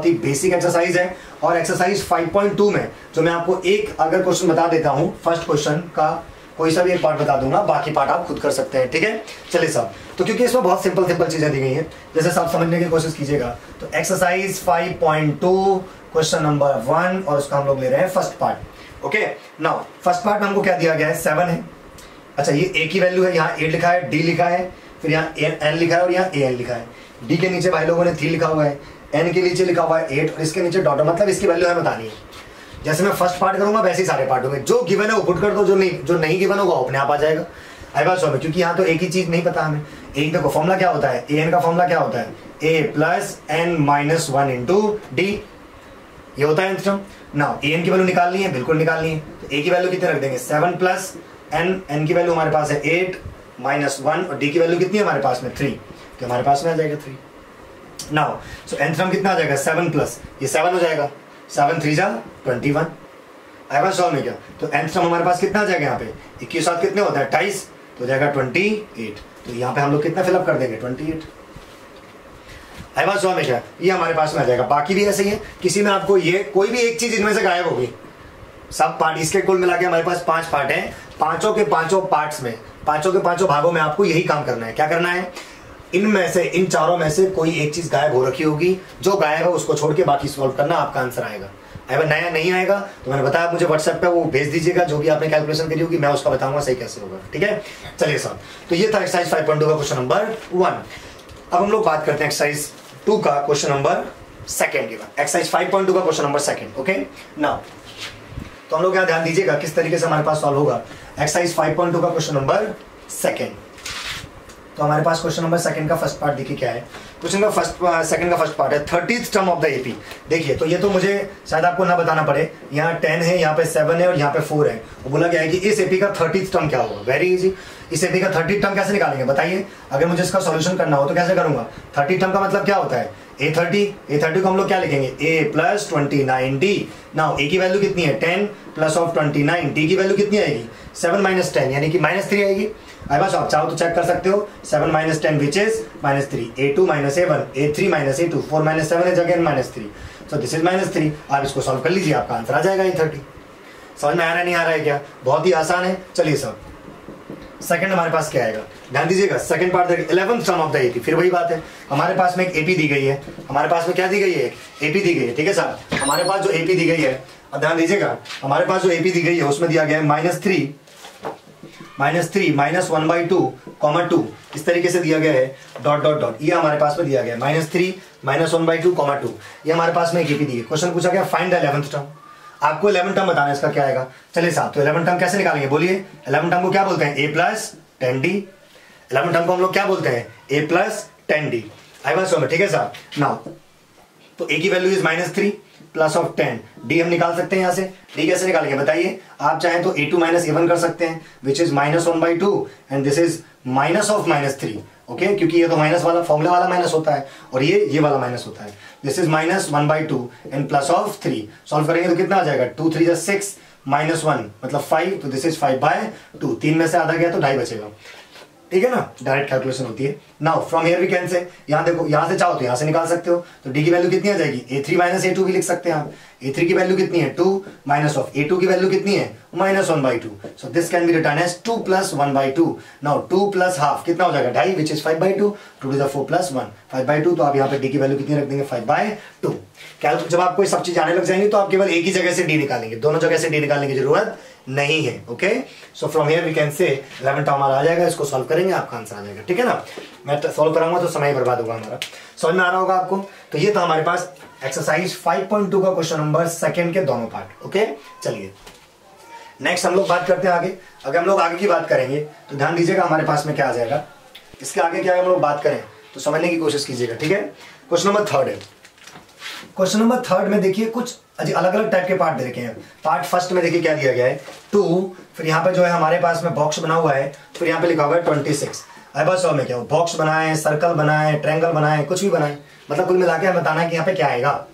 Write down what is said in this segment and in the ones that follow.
ही basic exercise है। और exercise 5.2 में जो मैं आपको एक अगर क्वेश्चन बता देता हूं, फर्स्ट क्वेश्चन का कोई सा भी एक पार्ट बता दूंगा, बाकी पार्ट आप खुद कर सकते हैं, ठीक है। चलिए साहब, तो क्योंकि इसमें बहुत सिंपल चीजें दी गई हैं, जैसे साहब समझने की कोशिश कीजिएगा। तो एक्सरसाइज 5.2 क्वेश्चन नंबर 1 और उसका हम लोग ले रहे हैं first part. Okay, now first part में हमको क्या दिया गया है, 7 है। अच्छा, ये ए की वैल्यू है, यहाँ 8 लिखा है, डी लिखा है, फिर यहाँ एन लिखा है और यहाँ ए एन लिखा है। डी के नीचे भाई लोगों ने 3 लिखा हुआ है, एन के नीचे लिखा हुआ है 8 और इसके नीचे डॉट, मतलब इसकी वैल्यू हमें बतानी है। जैसे मैं फर्स्ट पार्ट करूंगा वैसे ही सारे पार्ट होंगे, जो गिवन है वो पुट कर दो, जो नहीं गिवन होगा अपने आप आ जाएगा। आई बात समझ, क्योंकि यहाँ तो एक ही चीज नहीं पता हमें। एक देखो फॉर्मूला क्या होता है, ए एन का फॉर्मूला क्या होता है, a plus n minus 1 into d, ये होता है आंसर। नाउ ए एन की वैल्यू निकालनी है, बिल्कुल निकालनी है। तो ए की वैल्यू कितने रख देंगे, 7 प्लस एन, एन की वैल्यू हमारे पास है 8 माइनस 1 और डी की वैल्यू कितनी है हमारे पास में 3, तो हमारे पास में आ जाएगा 3। नाउ सो आंसर कितना आ जाएगा, 7 प्लस ये 7 हो जाएगा, 7 3 जा 21। आई बात सॉल्व में क्या, तो आंसर हमारे पास कितना आ जाएगा, यहाँ पे 21 साथ कितने होता है 28, तो हो जाएगा 28। तो यहाँ पे हम लोग कितना फिलअप कर देंगे 28। आई बात सॉल्व में क्या, ये हमारे पास में आ जाएगा। बाकी भी ऐसे ही है, किसी में आपको ये कोई भी एक चीज इनमें से गायब होगी, सब पार्ट इसके कुल मिला के हमारे पास 5 पार्ट हैं, पांचों के पांचों पार्ट्स में, पांचों के पांचों भागों में आपको यही काम करना है। क्या करना है, इनमें से, इन चारों में से कोई एक चीज गायब हो रखी होगी, जो गायब है उसको छोड़ के बाकी सॉल्व करना, आपका आंसर आएगा। अगर नया नहीं आएगा तो मैंने बताया मुझे व्हाट्सएप पे वो भेज दीजिएगा, जो भी आपने कैलकुलेशन करी होगी मैं उसका बताऊंगा सही कैसे होगा, ठीक है। चलिए साहब, तो ये था एक्सरसाइज 5.2 का क्वेश्चन नंबर 1। अब हम लोग बात करते हैं एक्सरसाइज 2 का क्वेश्चन नंबर 2 की बात, एक्सरसाइज 5.2 का क्वेश्चन नंबर 2। ओके, नाउ तो हम लोग यहाँ ध्यान दीजिएगा किस तरीके से हमारे पास सॉल्व होगा। एक्सरसाइज 5.2 का क्वेश्चन नंबर 2, तो हमारे पास क्वेश्चन नंबर 2 का फर्स्ट पार्ट देखिए क्या है। क्वेश्चन का सेकंड का फर्स्ट पार्ट है 30th term of the AP. देखिए, तो ये तो मुझे शायद आपको ना बताना पड़े, यहाँ 10 है, यहाँ पे 7 है और यहाँ पे 4 है। वो बोला गया है कि इस एपी का 30th टर्म क्या होगा। वेरी इजी, इस एपी का 30th टर्म कैसे निकालेंगे बताइए। अगर मुझे इसका सॉल्यूशन करना हो तो कैसे करूंगा, 30 टर्म का मतलब क्या होता है, A30 को हम लोग क्या लिखेंगे, A प्लस 29D। नाउ ए की वैल्यू कितनी है 10 प्लस ऑफ 29, डी की वैल्यू कितनी आएगी 7 माइनस 10 यानी कि -3 आएगी। आई बस आप चाहो तो चेक कर सकते हो, 7 minus 10 which is -3, A2 minus A1, A3 minus A2, 4 minus 7 is again -3, so this is -3। आप इसको सॉल्व कर लीजिए, आपका आंसर आ जाएगा A30। समझ में आ रहा है नहीं आ रहा है क्या, बहुत ही आसान है। चलिए सर, सेकंड हमारे पास क्या आएगा, ध्यान दीजिएगा। सेकंड पार्ट देखिए, 11th term of the AP. फिर वही बात है, हमारे पास में एक एपी दी गई है, हमारे पास में क्या दी गई है, एपी दी गई है, ठीक है साहब। हमारे पास जो एपी दी गई है, ध्यान दीजिएगा, हमारे पास जो एपी दी गई है उसमें दिया गया है -3 -1/2, -2, इस तरीके से दिया गया है, डॉट डॉट डॉट, ये हमारे पास में दिया गया है -3 -1/2, -2, ये हमारे पास में एक एपी दी है। क्वेश्चन पूछा गया फाइंड द 11th टर्म, आपको 11th टर्म बताना है, इसका क्या आएगा। चलिए साहब, तो 11th टर्म कैसे निकालेंगे बोलिए। 11th टर्म को क्या बोलते हैं, A plus 10D। 11th term को हम लोग क्या बोलते हैं, A प्लस 10D। आई बात समझ, ठीक है साहब। नाउ तो A की value is -3 plus of 10, D हम निकाल सकते हैं यहाँ से। D कैसे निकालेंगे बताइए, आप चाहें तो A2 माइनस A1 कर सकते हैं, which is -1/2 and this is minus of -3। Okay, क्योंकि ये तो माइनस वाला फॉर्मूला वाला माइनस होता है और ये वाला माइनस होता है। This is -1/2 and plus of 3। Solve करेंगे तो कितना आ जाएगा, 2 3 6 -1 मतलब 5, तो दिस इज 5/2। 3 में से आधा गया तो 2.5 बचेगा, ठीक है ना, डायरेक्ट कैलकुलेशन होती है। Now from here we can say, यहाँ देखो, यहाँ से चाहो तो यहाँ से निकाल सकते हो। तो डी की वैल्यू कितनी आ जाएगी, A3 माइनस A2 भी लिख सकते हैं आप। A3 की वैल्यू कितनी है 2 माइनस ऑफ A2 की वैल्यू कितनी है -1/2, so this can be written as 2 plus 1/2। Now 2 plus half कितना हो जाएगा 2.5 which is 5/2, 2 to the 4 plus 1 5/2। तो आप यहाँ पे डी की वैल्यू कितनी रख देंगे 5/2। जब आपको सब चीज आने लग जाएंगी तो आप केवल एक ही जगह से डी निकालेंगे, दोनों जगह से डी निकालने की जरूरत नहीं है। Okay, so from here we can say 11th term आ जाएगा, इसको सॉल्व करेंगे आपका आंसर आ जाएगा, ठीक है ना। मैं सॉल्व कराऊंगा तो समय बर्बाद होगा हमारा, समझ में आ रहा होगा आपको। तो ये था हमारे पास एक्सरसाइज 5.2 का क्वेश्चन नंबर 2 के दोनों पार्ट। ओके, चलिए नेक्स्ट हम लोग बात करते हैं आगे। अगर हम लोग आगे की बात करेंगे तो ध्यान दीजिएगा हमारे पास में क्या आ जाएगा, इसके आगे क्या हम लोग बात करें तो समझने की कोशिश कीजिएगा, ठीक है। क्वेश्चन नंबर 3 है। क्वेश्चन नंबर 3 में देखिए कुछ अलग अलग टाइप के पार्ट दे रखे हैं। पार्ट फर्स्ट में देखिए क्या दिया गया है 2, फिर यहाँ पे जो है हमारे पास में बॉक्स बना हुआ है, फिर यहाँ पे लिखा हुआ है 26। आई बात समझ में क्या, बॉक्स बनाए, सर्कल बनाए, ट्रायंगल बनाए, कुछ भी बनाए, मतलब कुल मिला के हमें बताना है कि यहाँ पे क्या आएगा।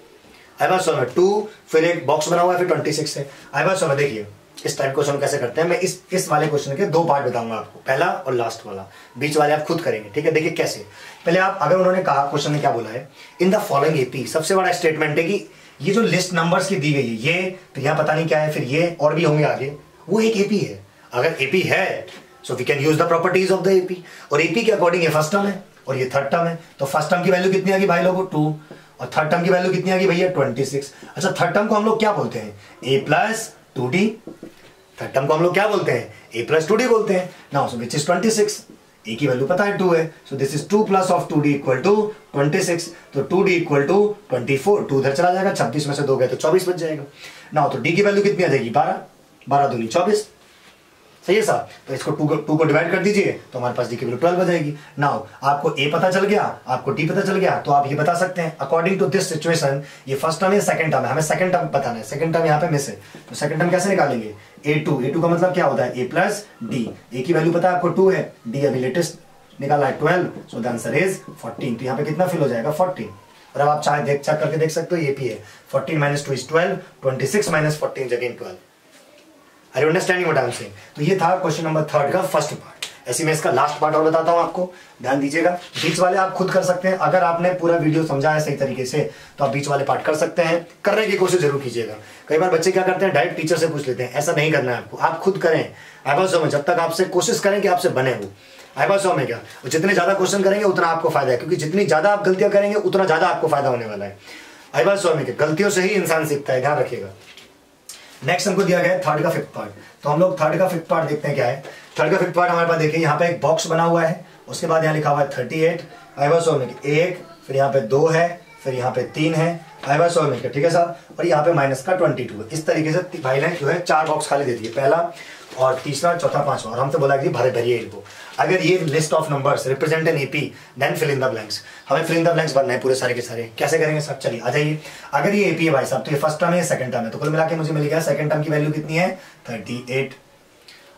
आई बात समझ में 2, फिर एक बॉक्स बना हुआ है, फिर 26 है। आई बात समझ, देखिए इस टाइप क्वेश्चन कैसे करते हैं, मैं इस वाले क्वेश्चन के 2 पार्ट बताऊंगा आपको, पहला और लास्ट वाला, बीच वाले आप खुद करेंगे, ठीक है। देखिए कैसे, पहले आप, अगर उन्होंने कहा क्वेश्चन में क्या बोला है, इन द फॉलोइंग एपी, सबसे बड़ा स्टेटमेंट है कि ये जो लिस्ट नंबर्स की दी गई है, ये तो यहाँ पता नहीं क्या है, फिर ये और भी होंगे आगे, वो एक एपी है। अगर एपी है so we can use the properties of the AP, और एपी के अकॉर्डिंग ये फर्स्ट टर्म है और ये थर्ड टर्म है, तो फर्स्ट टर्म की वैल्यू कितनी आ गई भाई लोगों 2, और थर्ड टर्म की वैल्यू कितनी आ गई भैया 26। अच्छा, थर्ड टर्म को हम लोग क्या बोलते हैं, a plus 2d, third term को हम लोग क्या बोलते हैं, a प्लस 2d बोलते हैं। Now so which is 26, a की वैल्यू पता है 2 है, so this is 2 plus of 2d equal to 26, तो 2d इक्वल टू 24, 2 उधर चला जाएगा, 26 में से 2 गए तो 24 बच जाएगा। नाउ तो d की वैल्यू कितनी आ जाएगी 12, 12 दूनी 24, सही है साहब। तो इसको 2 को डिवाइड कर दीजिए तो हमारे पास डी की वैल्यू 12 आ जाएगी। नाउ आपको ए पता चल गया, आपको डी पता चल गया, तो आप ये बता सकते हैं अकॉर्डिंग टू दिस सिचुएशन ये फर्स्ट टर्म है सेकंड टर्म है, हमें सेकंड टर्म बताना है, सेकंड टर्म यहाँ पे मिस है, तो सेकंड टर्म कैसे निकालेंगे, a2 का मतलब क्या होता है a प्लस डी, ए की वैल्यू पता है आपको 2 है, डी अभी लेटेस्ट निकाला है 12, सो द आंसर इज 14। तो यहाँ पे कितना फिल हो जाएगा 14, और अब आप चाहे चेक करके देख सकते हो ये भी है 14 minus 2 is 12, 26 minus 14 is again 12। Are you understanding what I am saying? तो ये था क्वेश्चन नंबर 3 का फर्स्ट पार्ट। ऐसे मैं इसका लास्ट पार्ट और बताता हूं आपको, ध्यान दीजिएगा। बीच वाले आप खुद कर सकते हैं, अगर आपने पूरा वीडियो समझा है सही तरीके से तो आप बीच वाले पार्ट कर सकते हैं, करने की कोशिश जरूर कीजिएगा। कई बार बच्चे क्या करते हैं डायरेक्ट टीचर से पूछ लेते हैं, ऐसा नहीं करना है आपको, आप खुद करें। आईबासो में जब तक आपसे कोशिश करें कि आपसे बने वो आईबासो में क्या, जितने ज्यादा क्वेश्चन करेंगे उतना आपको फायदा है, क्योंकि जितनी ज्यादा आप गलतियां करेंगे उतना ज्यादा आपको फायदा होने वाला है। आईबासो में गलतियों से ही इंसान सीखता है, ध्यान रखिएगा। नेक्स्ट हमको दिया गया है थर्ड का फिफ्थ पार्ट, तो हम लोग थर्ड का फिफ्थ पार्ट देखते हैं क्या है। थर्ड का फिफ्थ पार्ट हमारे पास देखिए, यहाँ पे एक बॉक्स बना हुआ है, उसके बाद यहाँ लिखा हुआ है 38, आईबासो में 1, फिर यहाँ पे 2 है, फिर यहाँ पे 3 है, आईबासो में ठीक है साहब, और यहाँ पे माइनस का 22 है। इस तरीके से भाई ने जो है 4 बॉक्स खाली दे दिए, पहला और तीसरा चौथा पांचवा, और हमसे बोला कि भरिए इनको। अगर ये list of numbers represent an AP then fill in the blanks, हमें फिल इन द ब्लैंक्स भरना है पूरे सारे के सारे। कैसे करेंगे सब, चलिए आ जाइए। अगर ये एपी है भाई साहब तो ये फर्स्ट टर्म है सेकंड टर्म है, तो कुल मिला के मुझे मिल गया सेकंड टर्म की वैल्यू कितनी है 38।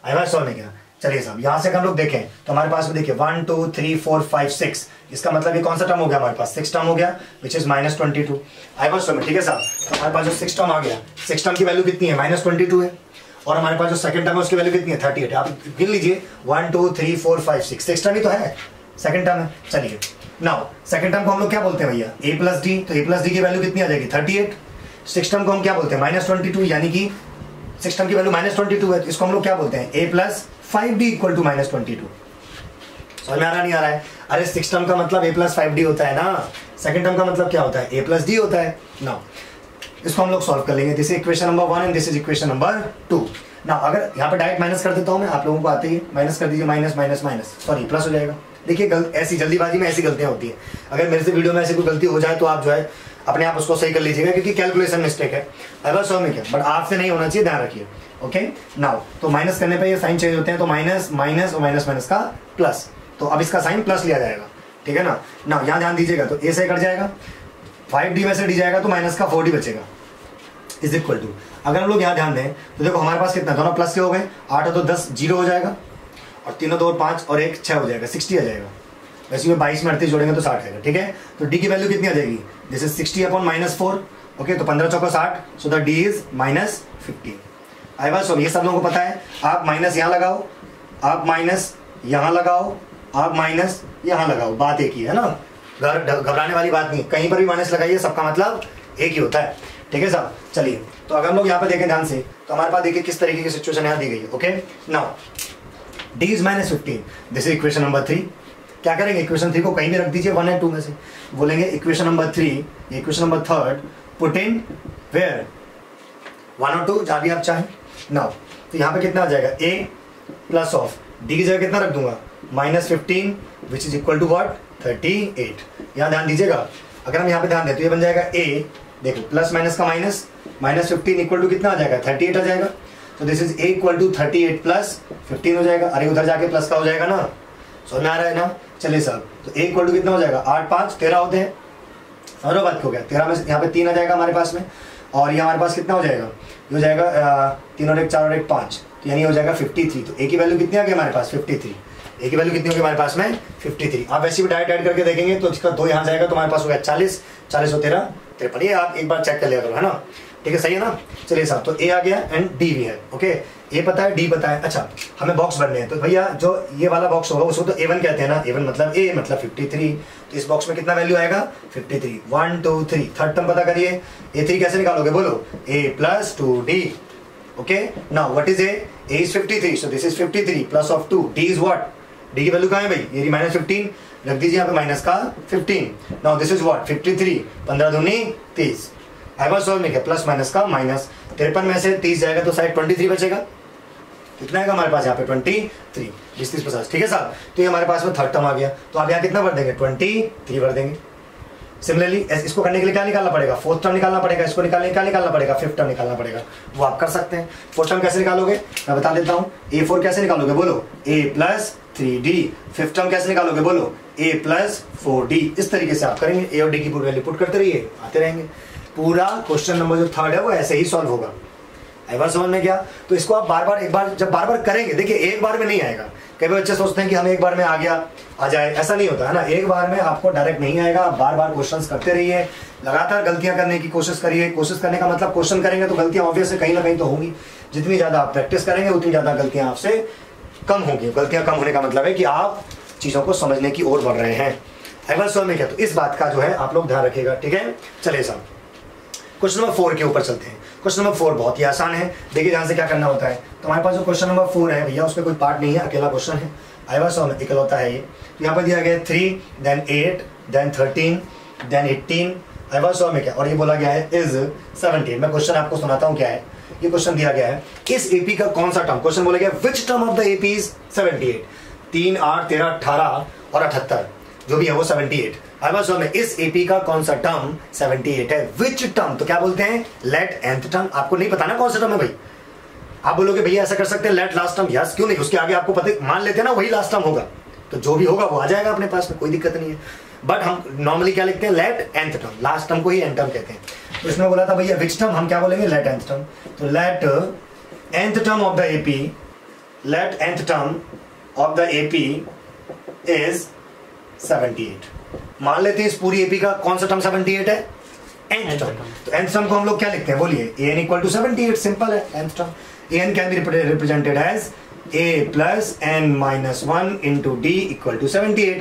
आईबासो में क्या, चलिए साहब यहाँ से हम लोग देखें तो हमारे पास में देखिए 1 2 3 4 5 6, इसका मतलब ये कौन सा टर्म हो गया हमारे पास, 6 टर्म हो गया विच इज -22 आईबासो में, ठीक है साहब। तो हमारे पास जो 6 टर्म आ गया, 6 टर्म की वैल्यू कितनी है -22 है, और हमारे पास जो सेकंड टर्म है उसकी वैल्यू कितनी है 38। आप गिन लीजिए 1 2 3 4 5 6 टर्म ही तो है, सेकंड टर्म है। चलिए नाउ सेकंड टर्म को हम लोग क्या बोलते हैं भैया a प्लस डी, तो a प्लस डी की वैल्यू कितनी आ जाएगी 38। सिक्स टर्म को हम क्या बोलते हैं -22, यानी कि सिक्स टर्म की वैल्यू -22 है, तो इसको हम लोग क्या बोलते हैं a plus 5d equal to -22। समझ में आ रहा नहीं आ रहा है, अरे सिक्स टर्म का मतलब a प्लस 5d होता है ना, सेकंड टर्म का मतलब क्या होता है a प्लस d होता है। नाउ इसको हम लोग सॉल्व कर लेंगे, this is equation number 1 and this is equation number 2। ना अगर यहाँ पे डायरेक्ट माइनस कर देता हूँ मैं, आप लोगों को आते ही माइनस कर दीजिए, minus minus minus sorry plus हो जाएगा। देखिए ऐसी जल्दीबाजी में ऐसी गलतियां होती है, अगर मेरे से वीडियो में ऐसी कोई गलती हो जाए तो आप जो है अपने आप उसको सही कर लीजिएगा, क्योंकि कैलकुलेशन मिस्टेक है, अगर सौ में क्या, बट आपसे नहीं होना चाहिए, ध्यान रखिए। ओके नाउ तो माइनस करने पे ये साइन चेंज होते हैं, तो माइनस माइनस और माइनस माइनस का प्लस, तो अब इसका साइन प्लस लिया जाएगा, ठीक है ना। ना यहाँ ध्यान दीजिएगा, तो ए से कट जाएगा, 5d में से डी जाएगा तो माइनस का 4d बचेगा इज इक्वल टू। अगर हम लोग यहाँ ध्यान दें तो देखो हमारे पास कितना, दोनों प्लस के हो गए, 8 तो 10 0 हो जाएगा, और 3 2 5 और 1 6 हो जाएगा, 60 आ जाएगा। वैसे में 22 में 38 जोड़ेंगे तो 60 आएगा, ठीक है। तो डी की वैल्यू कितनी आ जाएगी, दिस इज 60 अपॉन -4, ओके, तो 15 चौका 60, सो द डी इज -15। आई बात ये सब लोगों को पता है, आप माइनस यहाँ लगाओ, आप माइनस यहाँ लगाओ, आप माइनस यहाँ लगाओ, बात एक ही है ना, घबराने वाली बात नहीं, कहीं पर भी माइनस लगाइए, सबका मतलब एक ही होता है, ठीक है साहब। चलिए तो अगर हम लोग यहाँ पे देखें ध्यान से, तो हमारे पास देखिए किस तरीके की सिचुएशन यहाँ दी गई है। Okay now d is -15, this is equation number 3। क्या करेंगे, इक्वेशन 3 को कहीं भी रख दीजिए 1 और 2 में से, बोलेंगे equation number 3, equation number 3 put in where 1 और 2 जहां भी आप चाहें। नाउ तो यहाँ पे कितना आ जाएगा, a प्लस ऑफ d की जगह कितना रख दूंगा -15 which is equal to what 38। यहाँ ध्यान दीजिएगा, अगर हम यहाँ पे ध्यान दें तो ये बन जाएगा a, देखो प्लस माइनस का माइनस, -15 इक्वल टू कितना आ जाएगा 38 आ जाएगा, तो this is a equal to 38 plus 15 हो जाएगा। अरे उधर जाके प्लस का हो जाएगा ना, समझ में आ रहा है ना। चलिए साहब तो a इक्वल टू कितना हो जाएगा 8 5 13 होते हैं, समझो बात हो गया, 13 में यहाँ पे 3 आ जाएगा हमारे पास में, और ये हमारे पास कितना हो जाएगा, ये हो जाएगा 3 और 1 4 और 1 5, तो यानी हो जाएगा 53। तो a की वैल्यू कितनी आ गई हमारे पास 53, a की वैल्यू कितनी होगी हमारे पास में 53। आप वैसे भी डायरेक्ट ऐड करके देखेंगे तो इसका 2 यहाँ जाएगा, तो हमारे पास हो गया 40 40 और 13 53। ये आप एक बार चेक कर लिया करो, है ना। ठीक है, सही है ना। चलिए साहब, तो ए आ गया एंड डी भी है। ओके, ए पता है, डी पता है। अच्छा, हमें बॉक्स बनने हैं, तो भैया जो ये वाला बॉक्स होगा उसको तो A1 कहते हैं ना। A1 मतलब ए मतलब 53। तो इस बॉक्स में कितना वैल्यू आएगा? 53। 1 2 3, थर्ड टर्म पता करिए। A3 कैसे निकालोगे बोलो? A + 2D। Okay, now what is A? A is 53, so this is 53 plus of 2. D is what? D की वैल्यू कहाँ है भाई? ये -15 रख दीजिए यहाँ पे, माइनस का 15। Now this is what? 53। 15 दूनी 30। आई वाज सॉल्व में क्या? प्लस माइनस का माइनस। 53 में से 30 जाएगा तो साइड 23 बचेगा। कितना आएगा हमारे पास यहाँ पे? 23। 20 30 50, ठीक है साहब। तो ये हमारे पास में थर्ड टर्म आ गया। तो आप यहाँ कितना भर देंगे? 23 भर देंगे। सिमिलरली इसको करने के लिए क्या निकालना पड़ेगा? फोर्थ टर्म निकालना पड़ेगा। इसको निकालने क्या निकालना पड़ेगा? फिफ्थ टर्म निकालना पड़ेगा। वो आप कर सकते हैं। फोर्थ टर्म कैसे निकालोगे मैं बता देता हूँ। A4 कैसे निकालोगे बोलो? A + 3D। फिफ्थ टर्म कैसे निकालोगे बोलो? A + 4D। इस तरीके से आप करेंगे। A और D की पूरी वैल्यू पुट करते रहिए, आते रहेंगे। पूरा क्वेश्चन नंबर जो थर्ड है वो ऐसे ही सॉल्व होगा। आई बार समझ में गया? तो इसको आप बार बार जब बार बार करेंगे, देखिए एक बार में नहीं आएगा। कई बच्चे सोचते हैं कि हमें एक बार में आ गया आ जाए, ऐसा नहीं होता है ना। एक बार में आपको डायरेक्ट नहीं आएगा। आप बार बार क्वेश्चंस करते रहिए, लगातार गलतियां करने की कोशिश करिए। कोशिश करने का मतलब क्वेश्चन करेंगे तो गलतियां ऑब्वियस है कहीं ना कहीं तो होंगी। जितनी ज्यादा आप प्रैक्टिस करेंगे उतनी ज्यादा गलतियां आपसे कम होंगी। गलतियां कम होने का मतलब है कि आप चीजों को समझने की ओर बढ़ रहे हैं। आई बार समझ में क्या? तो इस बात का जो है आप लोग ध्यान रखिएगा, ठीक है। चलिए साहब, क्वेश्चन नंबर 4 के ऊपर चलते हैं। क्वेश्चन नंबर 4 बहुत ही आसान है। देखिए ध्यान से क्या करना होता है। तो हमारे पास जो क्वेश्चन नंबर 4 है भैया, उसमें कोई पार्ट नहीं है, अकेला क्वेश्चन है। आई वाज सो इक्वल होता है ये। तो यहाँ पर दिया गया 3 then 8 then 13 then 18। I was so में क्या? और ये बोला गया है इज 17। मैं क्वेश्चन आपको सुनाता हूँ क्या है। ये क्वेश्चन दिया गया है, इस एपी का कौन सा टर्म, क्वेश्चन बोला गया विच term of the AP is 78। 3 8 13 18 और 78 जो भी है वो 78। आई वाज सो में इस एपी का कौन सा टर्म 78 है? विच टर्म, तो क्या बोलते हैं? Let nth term. आपको नहीं पता ना कौन सा टर्म है भाई। आप बोलोगे भैया ऐसा कर सकते हैं लेट लास्ट टर्म। यस, क्यों नहीं? उसके आगे आपको पता, मान लेते हैं ना वही लास्ट टर्म होगा, तो जो भी होगा वो आ जाएगा अपने पास में, कोई दिक्कत नहीं है। बट हम नॉर्मली क्या लिखते हैं? Let nth term. Last term को ही n टर्म कहते हैं। तो इसमें बोला था भैया विच टर्म, हम क्या बोलेंगे? Let nth term. तो let nth term of the AP, let nth term of the AP is 78। मान लेते हैं इस पूरी एपी का कौन सा टर्म 78 है? nth term. तो nth टर्म को हम लोग क्या लिखते हैं बोलिए? an = 78। सिंपल है। nth term an can be represented as a plus n minus 1 into d equal to 78.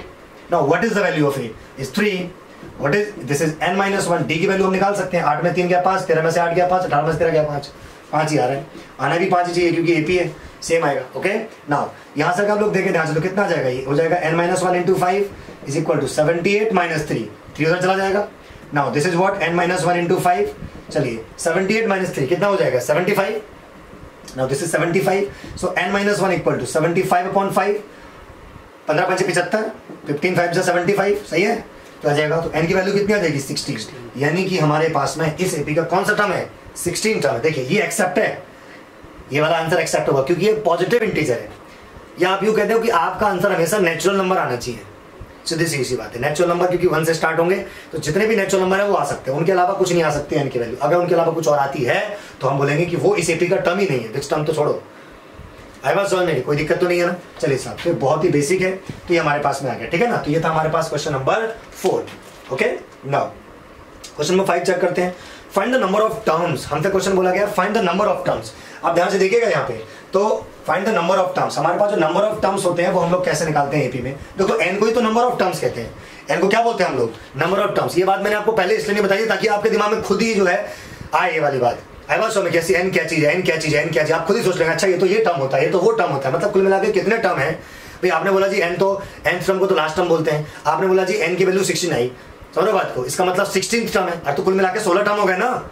Now what is the value of a? Is 3. What is this? Is n minus 1. d की value हम निकाल सकते हैं। 8 में 3 गया 5, 13 में से 8 गया 5, 18 में से 13 गया 5। 5 ही आ रहा है, आना भी 5 ही चाहिए क्योंकि एपी है, सेम आएगा। ओके, नाउ यहां से आप लोग देखें ध्यान से, तो कितना आ जाएगा? ये हो जाएगा n minus 1 into 5 is equal to 78 minus 3। 3 उधर चला जाएगा। Now this is what? n minus 1 into 5। चलिए 78 minus 3 कितना हो जाएगा? 75। Now this is 75. So n minus 1 equal to 75/5। 15 5 75, 15 5 75, सही है। तो आ जाएगा, तो n की वैल्यू कितनी आ जाएगी? 16। यानी कि हमारे पास में इस एपी का कौन सा टर्म है? 16 टर्म है। देखिए ये एक्सेप्ट है, ये वाला आंसर एक्सेप्ट होगा क्योंकि ये पॉजिटिव इंटीजर है। या आप यूं कहते हो कि आपका आंसर हमेशा नेचुरल नंबर आना चाहिए। सीधी सी बात है, नेचुरल नंबर क्योंकि 1 से स्टार्ट होंगे, तो जितने भी नेचुरल नंबर है वो आ सकते हैं, उनके अलावा कुछ नहीं आ सकते n की वैल्यू। अगर उनके अलावा कुछ और आती है तो हम बोलेंगे कि वो इस एपी का टर्म ही नहीं है। विच टर्म तो छोड़ो, आई बात समझ में, कोई दिक्कत तो नहीं है ना। चलिए साहब, तो बहुत ही बेसिक है, तो ये हमारे पास में आ गया, ठीक है ना। तो ये था हमारे पास question number 4। Okay, now question number 5 check करते हैं। Find the number of terms. हमसे क्वेश्चन बोला गया find the number of terms. आप ध्यान से देखिएगा यहाँ पे, तो find the number of terms. हमारे पास जो नंबर ऑफ टर्म्स होते हैं वो हम लोग कैसे निकालते हैं एपी में? देखो n को ही तो नंबर ऑफ टर्म्स कहते हैं। n को क्या बोलते हैं हम लोग? Number of terms. ये बात मैंने आपको पहले इसलिए नहीं बताई ताकि आपके दिमाग में खुद ही जो है आए ये वाली बात। आई बात समझ में कैसी? n क्या चीज है, n क्या चीज है, n क्या चीज, आप खुद ही सोच लेंगे अच्छा ये तो ये टर्म होता है, ये तो वो टर्म होता है। मतलब कुल मिला के कितने टर्म है भाई? आपने बोला जी n, तो nth टर्म को तो लास्ट टर्म बोलते हैं। आपने बोला जी n की वैल्यू 16 आई, समझो बात को, इसका मतलब 16th टर्म है। तो कुल मिला के 16 टर्म हो गए ना।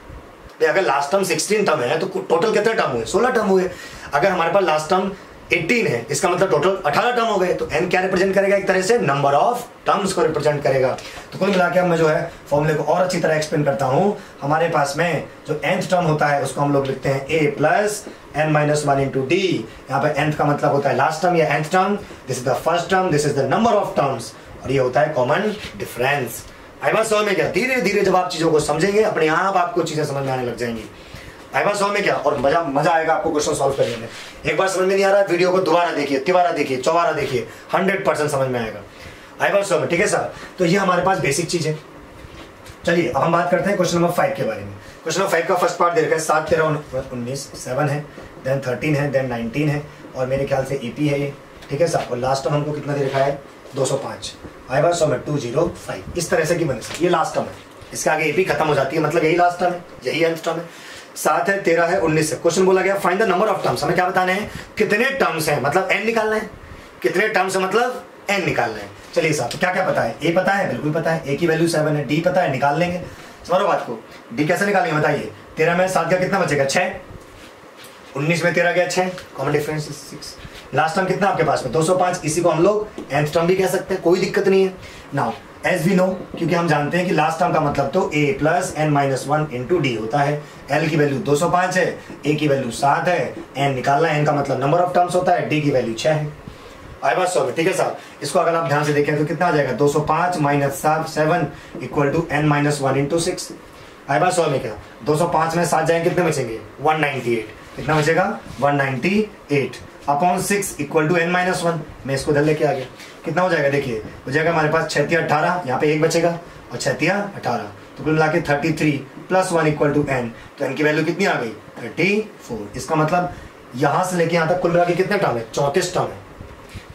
अगर लास्ट टर्म 16 टर्म है तो टोटल कितने टर्म हुए? 16 टर्म हुए। अगर हमारे पास लास्ट टर्म 18 है, इसका मतलब टोटल 18 टर्म हो गए। तो n क्या रिप्रेजेंट करेगा? एक तरह से नंबर ऑफ टर्म्स को रिप्रेजेंट करेगा। तो कुल मिला के मैं जो है फॉर्मूले को और अच्छी तरह एक्सप्लेन करता हूं। हमारे पास में जो nth टर्म होता है उसको हम लोग लिखते हैं a plus n minus 1 into D. यहाँ पे nth का मतलब होता है लास्ट टर्म या nth term. This is the first term, this is the number of terms, और ये होता है कॉमन डिफरेंस। आई बात समझ में क्या? धीरे धीरे जब आप चीजों को समझेंगे अपने आप आपको चीजें समझ में आने लग जाएंगी। आई बात समझ में क्या? और मजा आएगा आपको क्वेश्चन सॉल्व करने में। एक बार समझ में नहीं आ रहा है, वीडियो को दोबारा देखिए, तिबारा देखिए, चौबारा देखिए, 100% समझ में आएगा। आई बात समझ में, ठीक है सर। तो ये हमारे पास बेसिक चीज है। चलिए अब हम बात करते हैं क्वेश्चन नंबर 5 के बारे में। क्वेश्चन नंबर 5 का फर्स्ट पार्ट दे रखा है 7 13 19 7 है, देन 13 है, देन 19 है और मेरे ख्याल से एपी है ये, ठीक है साहब। और लास्ट टर्म हमको कितना दे रखा है 205, आई बार 100 में 205, इस तरह से की बने सर। ये लास्ट टर्म है, इसके आगे एपी खत्म हो जाती है, मतलब यही लास्ट टर्म है, यही एंथ टर्म है। 7 है, 13 है, 19 है। क्वेश्चन बोला गया find the number of terms, हमें क्या बताने हैं कितने टर्म्स हैं, मतलब एन निकालना है, कितने टर्म्स है मतलब एन निकालना है। चलिए साहब, तो क्या क्या पता है, ए पता है, बिल्कुल पता है, ए की वैल्यू 7 है, डी पता है, निकाल लेंगे। समझो बात को, डी कैसे निकालेंगे बताइए। 13 में 7 का कितना बचेगा 6, 19 में 13 गया 6, कॉमन डिफरेंस 6। लास्ट टर्म कितना आपके पास में 205, इसी को हम लोग nth टर्म भी कह सकते हैं, कोई दिक्कत नहीं है। नाउ एज वी नो, क्योंकि हम जानते हैं कि लास्ट टर्म का मतलब तो a plus n minus 1 into D होता है। l की वैल्यू 205 है, a की वैल्यू 7 है, n निकालना है, n का मतलब नंबर ऑफ टर्म्स होता है, d की वैल्यू 6 है। आई बात सॉल्व, ठीक है साहब। इसको अगर आप ध्यान से देखें तो कितना आ जाएगा 205 minus 7 equal to n minus 1 into 6। आई बात सॉल्व में क्या 205 में 7 जाएंगे कितने बचेंगे 198, कितना बचेगा 198 upon 6 equal to n minus 1। मैं इसको इधर लेके आ गया, कितना हो जाएगा देखिए, हो जाएगा हमारे पास 6 18, यहाँ पे 1 बचेगा और 6 18, तो कुल मिला के 33 प्लस 1 इक्वल टू n, तो n की वैल्यू कितनी आ गई 34। इसका मतलब यहाँ से लेके यहाँ तक कुल मिला के कितने टर्म है 34 टर्म है।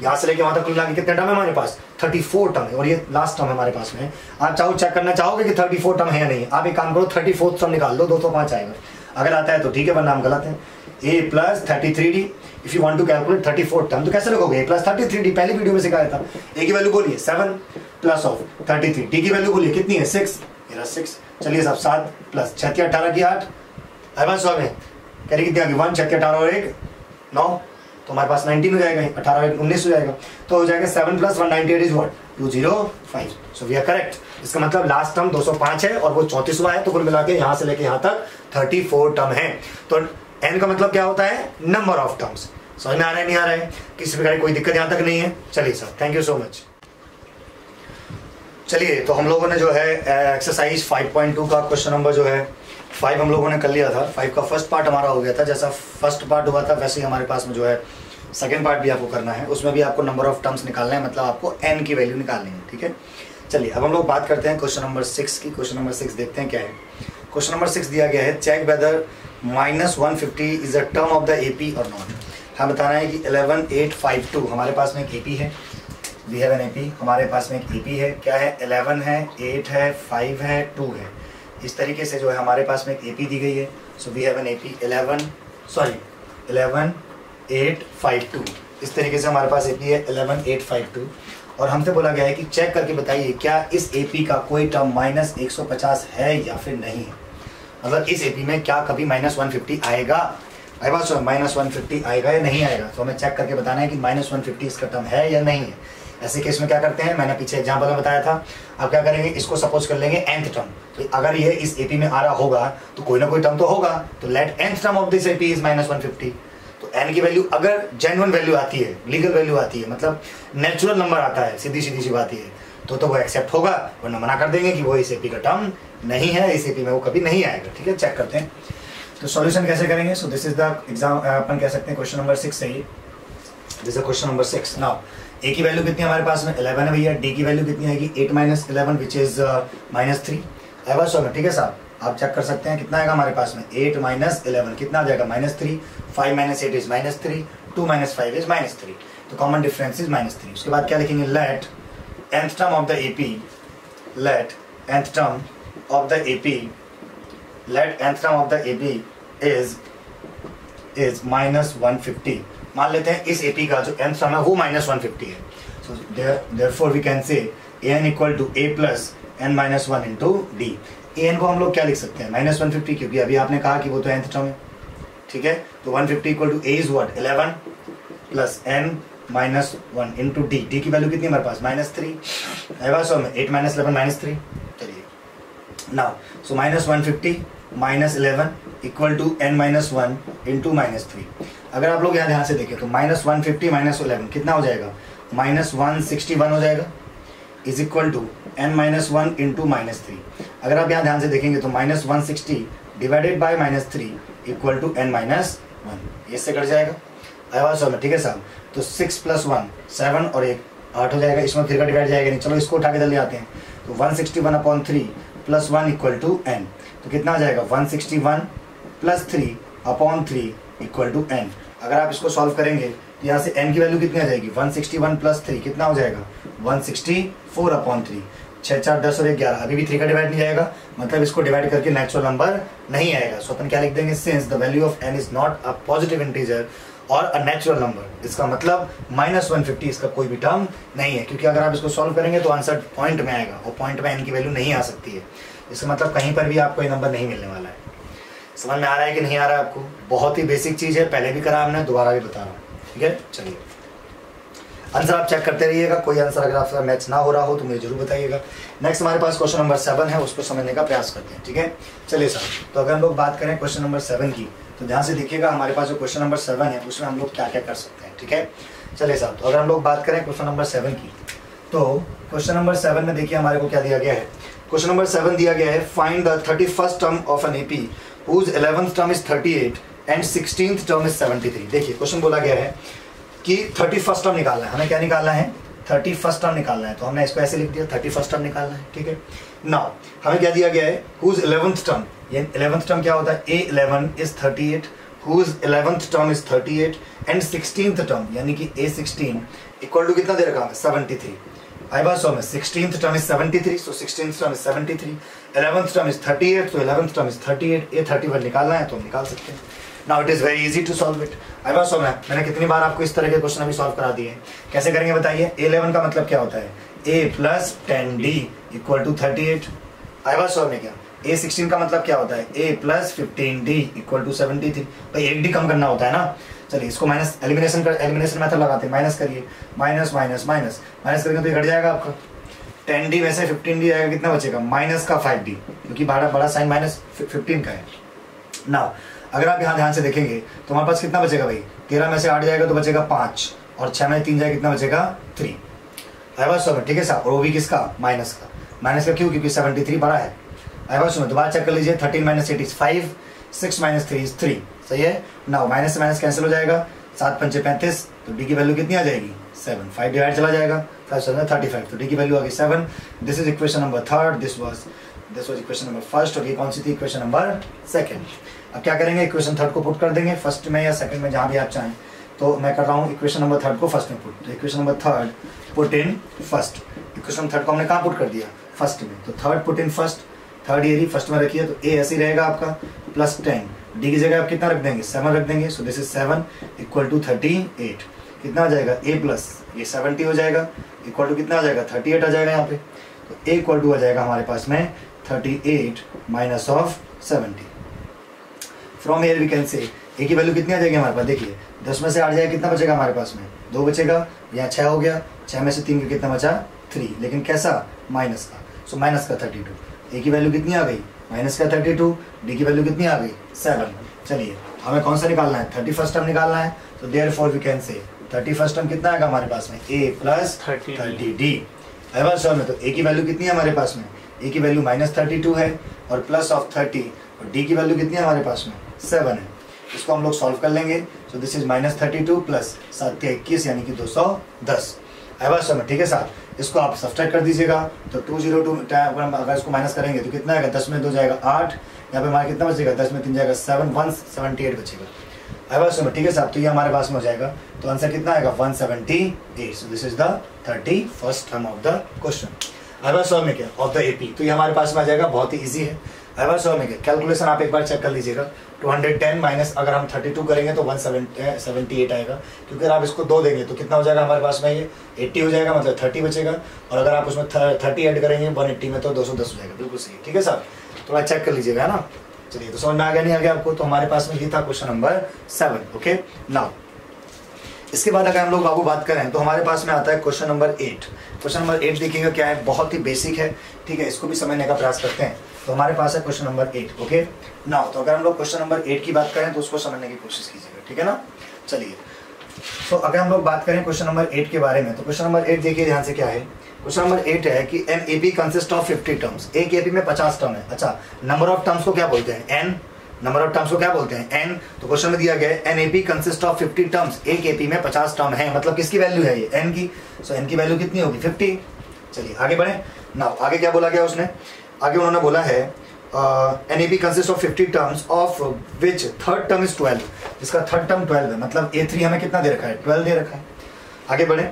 यहाँ से लेके वहां तक कुल मिला के कितने टर्म है हमारे पास 34 टर्म है, और ये लास्ट टर्म हमारे पास में। आप चाहो चेक करना चाहोगे कि 34 टर्म है या नहीं, आप एक काम करो 34 टर्म निकाल लो, 205 आएगा। अगर आता है तो ठीक है, वरना हम गलत है। a plus 33d, if you want to calculate 34 term तो कैसे लिखोगे a प्लस 33d, पहली वीडियो में सिखाया था। a की वैल्यू बोलिए 7 प्लस ऑफ 33, d की वैल्यू बोलिए कितनी है 6, मेरा 6। चलिए साहब 7 प्लस 6 18 की 8, आई सॉल्व है, कह रही कितनी आ गई 1 6 18 और 1 9, तो हमारे पास 19 हो जाएगा, 18 और 19 हो जाएगा, तो हो जाएगा 7 plus 198 is what 205। So we are correct. इसका मतलब लास्ट टर्म 205 है और वो 34वां है, तो कुल मिला के यहाँ से लेके यहाँ तक 34 टर्म है। तो n का मतलब क्या होता है नंबर ऑफ टर्म्स। समझ में आ रहा है नहीं आ रहा है, किसी प्रकार की कोई दिक्कत यहाँ तक नहीं है। चलिए sir, thank you so much. चलिए, तो हम लोगों ने जो है एक्सरसाइज 5.2 का क्वेश्चन नंबर जो है 5 हम लोगों ने कर लिया था। 5 का फर्स्ट पार्ट हमारा हो गया था, जैसा फर्स्ट पार्ट हुआ था वैसे ही हमारे पास में जो है सेकंड पार्ट भी आपको करना है। उसमें भी आपको नंबर ऑफ टर्म्स निकालना है, मतलब आपको n की वैल्यू निकालनी है, ठीक है। चलिए, अब हम लोग बात करते हैं क्वेश्चन नंबर 6 की। क्वेश्चन नंबर 6 देखते हैं क्या है। क्वेश्चन नंबर 6 दिया गया है, check whether -150 is a term of the AP और नॉट। हमें बताना है कि 11852 हमारे पास में एक एपी है, वी हैव एन एपी, हमारे पास में एक एपी है, क्या है 11 है, 8 है, 5 है, 2 है। इस तरीके से जो है हमारे पास में एक एपी दी गई है। So we have an AP 11852, इस तरीके से हमारे पास एपी है 11852, और हमसे बोला गया है कि चेक करके बताइए क्या इस एपी का कोई टर्म -150 है या फिर नहीं है। मतलब इस एपी में क्या कभी -150 आएगा, आई बात सुनो, -150 आएगा या नहीं आएगा। तो हमें चेक करके बताना है कि -150 इसका टर्म है या नहीं है। ऐसे केस में क्या करते हैं, मैंने पीछे एग्जाम्पल में बताया था। आप क्या करेंगे, इसको सपोज कर लेंगे nth टर्म, तो अगर ये इस एपी में आ रहा होगा तो कोई ना कोई टर्म तो होगा, तो let nth term of this AP is -150। तो n की वैल्यू अगर जेन्युइन वैल्यू आती है, लीगल वैल्यू आती है, मतलब नेचुरल नंबर आता है, सीधी सीधी सी बात है, तो वो एक्सेप्ट होगा, वरना मना कर देंगे कि वो इस एपी का टर्म नहीं है, इस एपी में वो कभी नहीं आएगा, ठीक है। चेक करते हैं तो सॉल्यूशन कैसे करेंगे। So this is the exam, अपन कह सकते हैं क्वेश्चन नंबर 6 है ये, this is question number 6। Now a की वैल्यू कितनी है हमारे पास में 11 है भैया, d की वैल्यू कितनी आएगी 8 - 11 विच इज -3। आई सो ठीक है साहब, आप चेक कर सकते हैं कितना आएगा हमारे पास में 8 - 11 कितना आ जाएगा -3, 5 - 8 इज -3, 2 - 5 इज -3, तो कॉमन डिफरेंस इज -3। उसके बाद क्या लिखेंगे, let nth term of the AP, let nth term of the AP, let nth term of the AP is -150। मान लेते हैं इस एपी का जो nth टर्म है वो -150 है। So therefore we can say an equal to a plus n - 1 into d. an को हम लोग क्या लिख सकते हैं -150, क्योंकि अभी आपने कहा कि वो तो nth टर्म है, ठीक है। तो 150 equal to a is what 11 plus n - 1 into d. D की वैल्यू कितनी हमारे पास -3, है सो में 8 - 11 -3। चलिए now so -150 -11 equal to n - 1 into -3। अगर आप लोग यहाँ ध्यान से देखें तो -150 - 11 कितना हो जाएगा -161 हो जाएगा, is equal to n - 1 into -3। अगर आप यहाँ ध्यान से देखेंगे तो -160 divided by -3 equal to n - 1, इससे कट जाएगा। आवाज में ठीक है साहब। तो 6 + 1 7 और 1 8 हो जाएगा, इसमें फिर का डिवाइड जाएगा नहीं। चलो इसको उठा के जल्दी आते हैं। तो 161/3 प्लस 1 इक्वल टू n। तो कितना आ जाएगा 161 plus 3 upon 3 equal to n। अगर आप इसको सॉल्व करेंगे तो यहाँ से n की वैल्यू कितनी आ जाएगी 161 प्लस 3 कितना हो जाएगा 164 अपॉन 3। 6 4 10 और 1 11, अभी भी 3 का डिवाइड नहीं जाएगा, मतलब इसको डिवाइड करके नेचुरल नंबर नहीं आएगा। सो अपन क्या लिख देंगे, since the value of n is not a positive integer और अ नेचुरल नंबर, इसका मतलब -150 इसका कोई भी टर्म नहीं है, क्योंकि अगर आप इसको सॉल्व करेंगे तो आंसर पॉइंट में आएगा और पॉइंट में n की वैल्यू नहीं आ सकती है। इसका मतलब कहीं पर भी आपको ये नंबर नहीं मिलने वाला है। समझ में आ रहा है कि नहीं आ रहा है आपको? बहुत ही बेसिक चीज है, पहले भी करा हमने, दोबारा भी बता रहा हूँ, ठीक है। चलिए आंसर आप चेक करते रहिएगा, कोई आंसर अगर आपका मैच ना हो रहा हो तो मुझे जरूर बताइएगा। नेक्स्ट हमारे पास क्वेश्चन नंबर 7 है, उसको समझने का प्रयास करते हैं, ठीक है। चलिए सर, तो अगर हम लोग बात करें क्वेश्चन नंबर 7 की, तो ध्यान से देखिएगा हमारे पास जो क्वेश्चन नंबर 7 है उसमें हम लोग क्या क्या कर सकते हैं, ठीक है। चलिए सर, तो अगर हम लोग बात करें क्वेश्चन नंबर 7 की, तो क्वेश्चन नंबर 7 में देखिए हमारे को क्या दिया गया है। क्वेश्चन नंबर 7 दिया गया है, find the 31st term of an AP whose 11th term is 38 and 16th term is 73। देखिए क्वेश्चन बोला गया है कि 31st टर्म निकालना है, हमें क्या निकालना है 31st टर्म निकालना है, तो हमने इसको ऐसे लिख दिया 31st टर्म निकालना है, ठीक है। नाउ हमें क्या दिया गया है, whose 11th टर्म, ये 11th टर्म क्या होता है, A11 is 38, whose 11th term is 38 and 16th term यानी कि A16 इक्वल टू कितना दे रखा है 73। आई बात समझ में, 16th term is 73, so 16th term is 73, 11th term is 38, तो 11th टर्म इज 38, A31 निकालना है तो हम निकाल सकते हैं। Now it is very easy to solve it. आई बात समझ में, मैंने कितनी बार आपको इस तरह के क्वेश्चन अभी सॉल्व करा दिए हैं। कैसे करेंगे बताइए, A11 का मतलब क्या होता है, A plus 10D equal to 38। आई बात समझ में क्या, A16 का मतलब क्या होता है, A plus 15D equal to 73। भाई एक डी कम करना होता है ना। चलिए इसको माइनस एलिमिनेशन मेथड लगाते हैं, माइनस करिए, माइनस माइनस माइनस माइनस करेंगे तो ये घट जाएगा आपका 10D में से 15D आएगा, कितना बचेगा माइनस का 5D, क्योंकि बड़ा साइन माइनस 15 का है ना। अगर आप यहाँ ध्यान से देखेंगे तो हमारे पास कितना बचेगा भाई, 13 में से 8 जाएगा तो बचेगा 5 और 6 में 3 जाएगा कितना बचेगा 3। आई बात समझ, ठीक है साहब। और वो भी किसका, माइनस का क्यों, क्योंकि 73 बड़ा है। आई बात समझ, दोबारा चेक कर लीजिए, 13 माइनस 8 इज 5, 6 माइनस 3 इज 3, सही है ना। माइनस से माइनस कैंसिल हो जाएगा, 7 पंचे 35, तो डी की वैल्यू कितनी आ जाएगी 7, 5 डिवाइड चला जाएगा, 5 7 35, तो डी की वैल्यू आ गई 7। This is equation number 3, this was equation number 1 और ये कौन सी थी, इक्वेशन नंबर 2। अब क्या करेंगे, इक्वेशन 3 को पुट कर देंगे फर्स्ट में या सेकंड में, जहां भी आप चाहें। तो मैं कर रहा हूँ इक्वेशन नंबर 3 को फर्स्ट में पुट, तो equation number 3 put in first. Equation 3 को हमने कहाँ पुट कर दिया, फर्स्ट में, तो 3 पुट इन फर्स्ट, 3 ये फर्स्ट में रखिए, तो ए ऐसे ही रहेगा आपका प्लस 10, डी की जगह आप कितना रख देंगे 7 रख देंगे, so this is 7 equal to 38। कितना आ जाएगा, ए प्लस ये 70 हो जाएगा इक्वल टू कितना आ जाएगा 38 आ जाएगा यहाँ पे, तो ए इक्वल टू आ जाएगा हमारे पास में 38 minus of 70। From here we can say a की वैल्यू कितनी आ जाएगी हमारे पास, देखिए 10 में से 8 जाएगा कितना बचेगा हमारे पास में 2 बचेगा, यहाँ 6 हो गया, 6 में से 3 का कितना बचा 3, लेकिन कैसा माइनस का, सो माइनस का 32। ए की वैल्यू कितनी आ गई माइनस का 32, डी की वैल्यू कितनी आ गई 7। चलिए हमें कौन सा निकालना है, 31st टर्म निकालना है, तो देयरफॉर वी कैन से 31st टर्म कितना आएगा हमारे पास में, ए प्लस 30D। में तो ए की वैल्यू कितनी है हमारे पास में, ए की वैल्यू -32 है और प्लस ऑफ 30, और डी की वैल्यू कितनी है हमारे पास में 7 है। इसको हम लोग सॉल्व कर लेंगे, सो दिस इज -32 प्लस 7 के 21 यानी कि 210। में ठीक है साहब, इसको आप सब्सट्रैक्ट कर दीजिएगा, तो 202 अगर इसको माइनस करेंगे तो कितना आएगा, 10 में 2 जाएगा 8, यहाँ पे हमारा कितना बचेगा 10 में 3 जाएगा 7, 178 बचेगा। ठीक है साहब, तो ये हमारे पास में हो जाएगा, तो आंसर कितना आएगा 178। सो this is the 31st term of the question. में क्या ऑफ द एपी, तो ये हमारे पास में आ जाएगा, बहुत ही ईजी है। में क्या कैलकुलेशन आप एक बार चेक कर लीजिएगा, 210 माइनस अगर हम 32 करेंगे तो 178 आएगा, क्योंकि अगर आप इसको 2 देंगे तो कितना हो जाएगा हमारे पास में, ये 80 हो जाएगा, मतलब 30 बचेगा, और अगर आप उसमें 30 ऐड करेंगे 180 में तो 210 हो जाएगा। बिल्कुल सही, ठीक है साहब, थोड़ा चेक कर लीजिएगा ना। चलिए, तो समझ में आ गया नहीं आ गया आपको, तो हमारे पास में ये था क्वेश्चन नंबर 7। ओके, नाउ इसके बाद अगर हम लोग बाबू बात करें तो हमारे पास में आता है क्वेश्चन नंबर 8। क्वेश्चन नंबर 8 देखिएगा क्या है, बहुत ही बेसिक है, ठीक है, इसको भी समझने का प्रयास करते हैं। तो हमारे पास है क्वेश्चन नंबर 8। ओके नाउ, तो अगर हम लोग क्वेश्चन नंबर 8 की बात करें तो उसको समझने की कोशिश कीजिएगा, ठीक है ना। चलिए, तो अगर हम लोग बात करें क्वेश्चन नंबर 8 के बारे में, तो क्वेश्चन नंबर 8 देखिए ध्यान से क्या है। क्वेश्चन नंबर 8 है कि an AP consist of 50 terms. एक एपी में 50 टर्म है। अच्छा, नंबर ऑफ टर्म्स को क्या बोलते हैं, एन। नंबर ऑफ टर्म्स को क्या बोलते हैं, एन। तो क्वेश्चन में दिया गया है an AP consist of 50 terms. एक एपी में 50 टर्म है, मतलब किसकी वैल्यू है ये, एन की। सो एन की वैल्यू कितनी होगी 50। चलिए आगे बढ़े। नाउ आगे क्या बोला गया उसने, आगे उन्होंने बोला है NAP consist of 50 terms of which third term is 12, जिसका थर्ड टर्म 12 है, मतलब A3 हमें कितना दे रखा है, 12 दे रखा है। आगे बढ़े,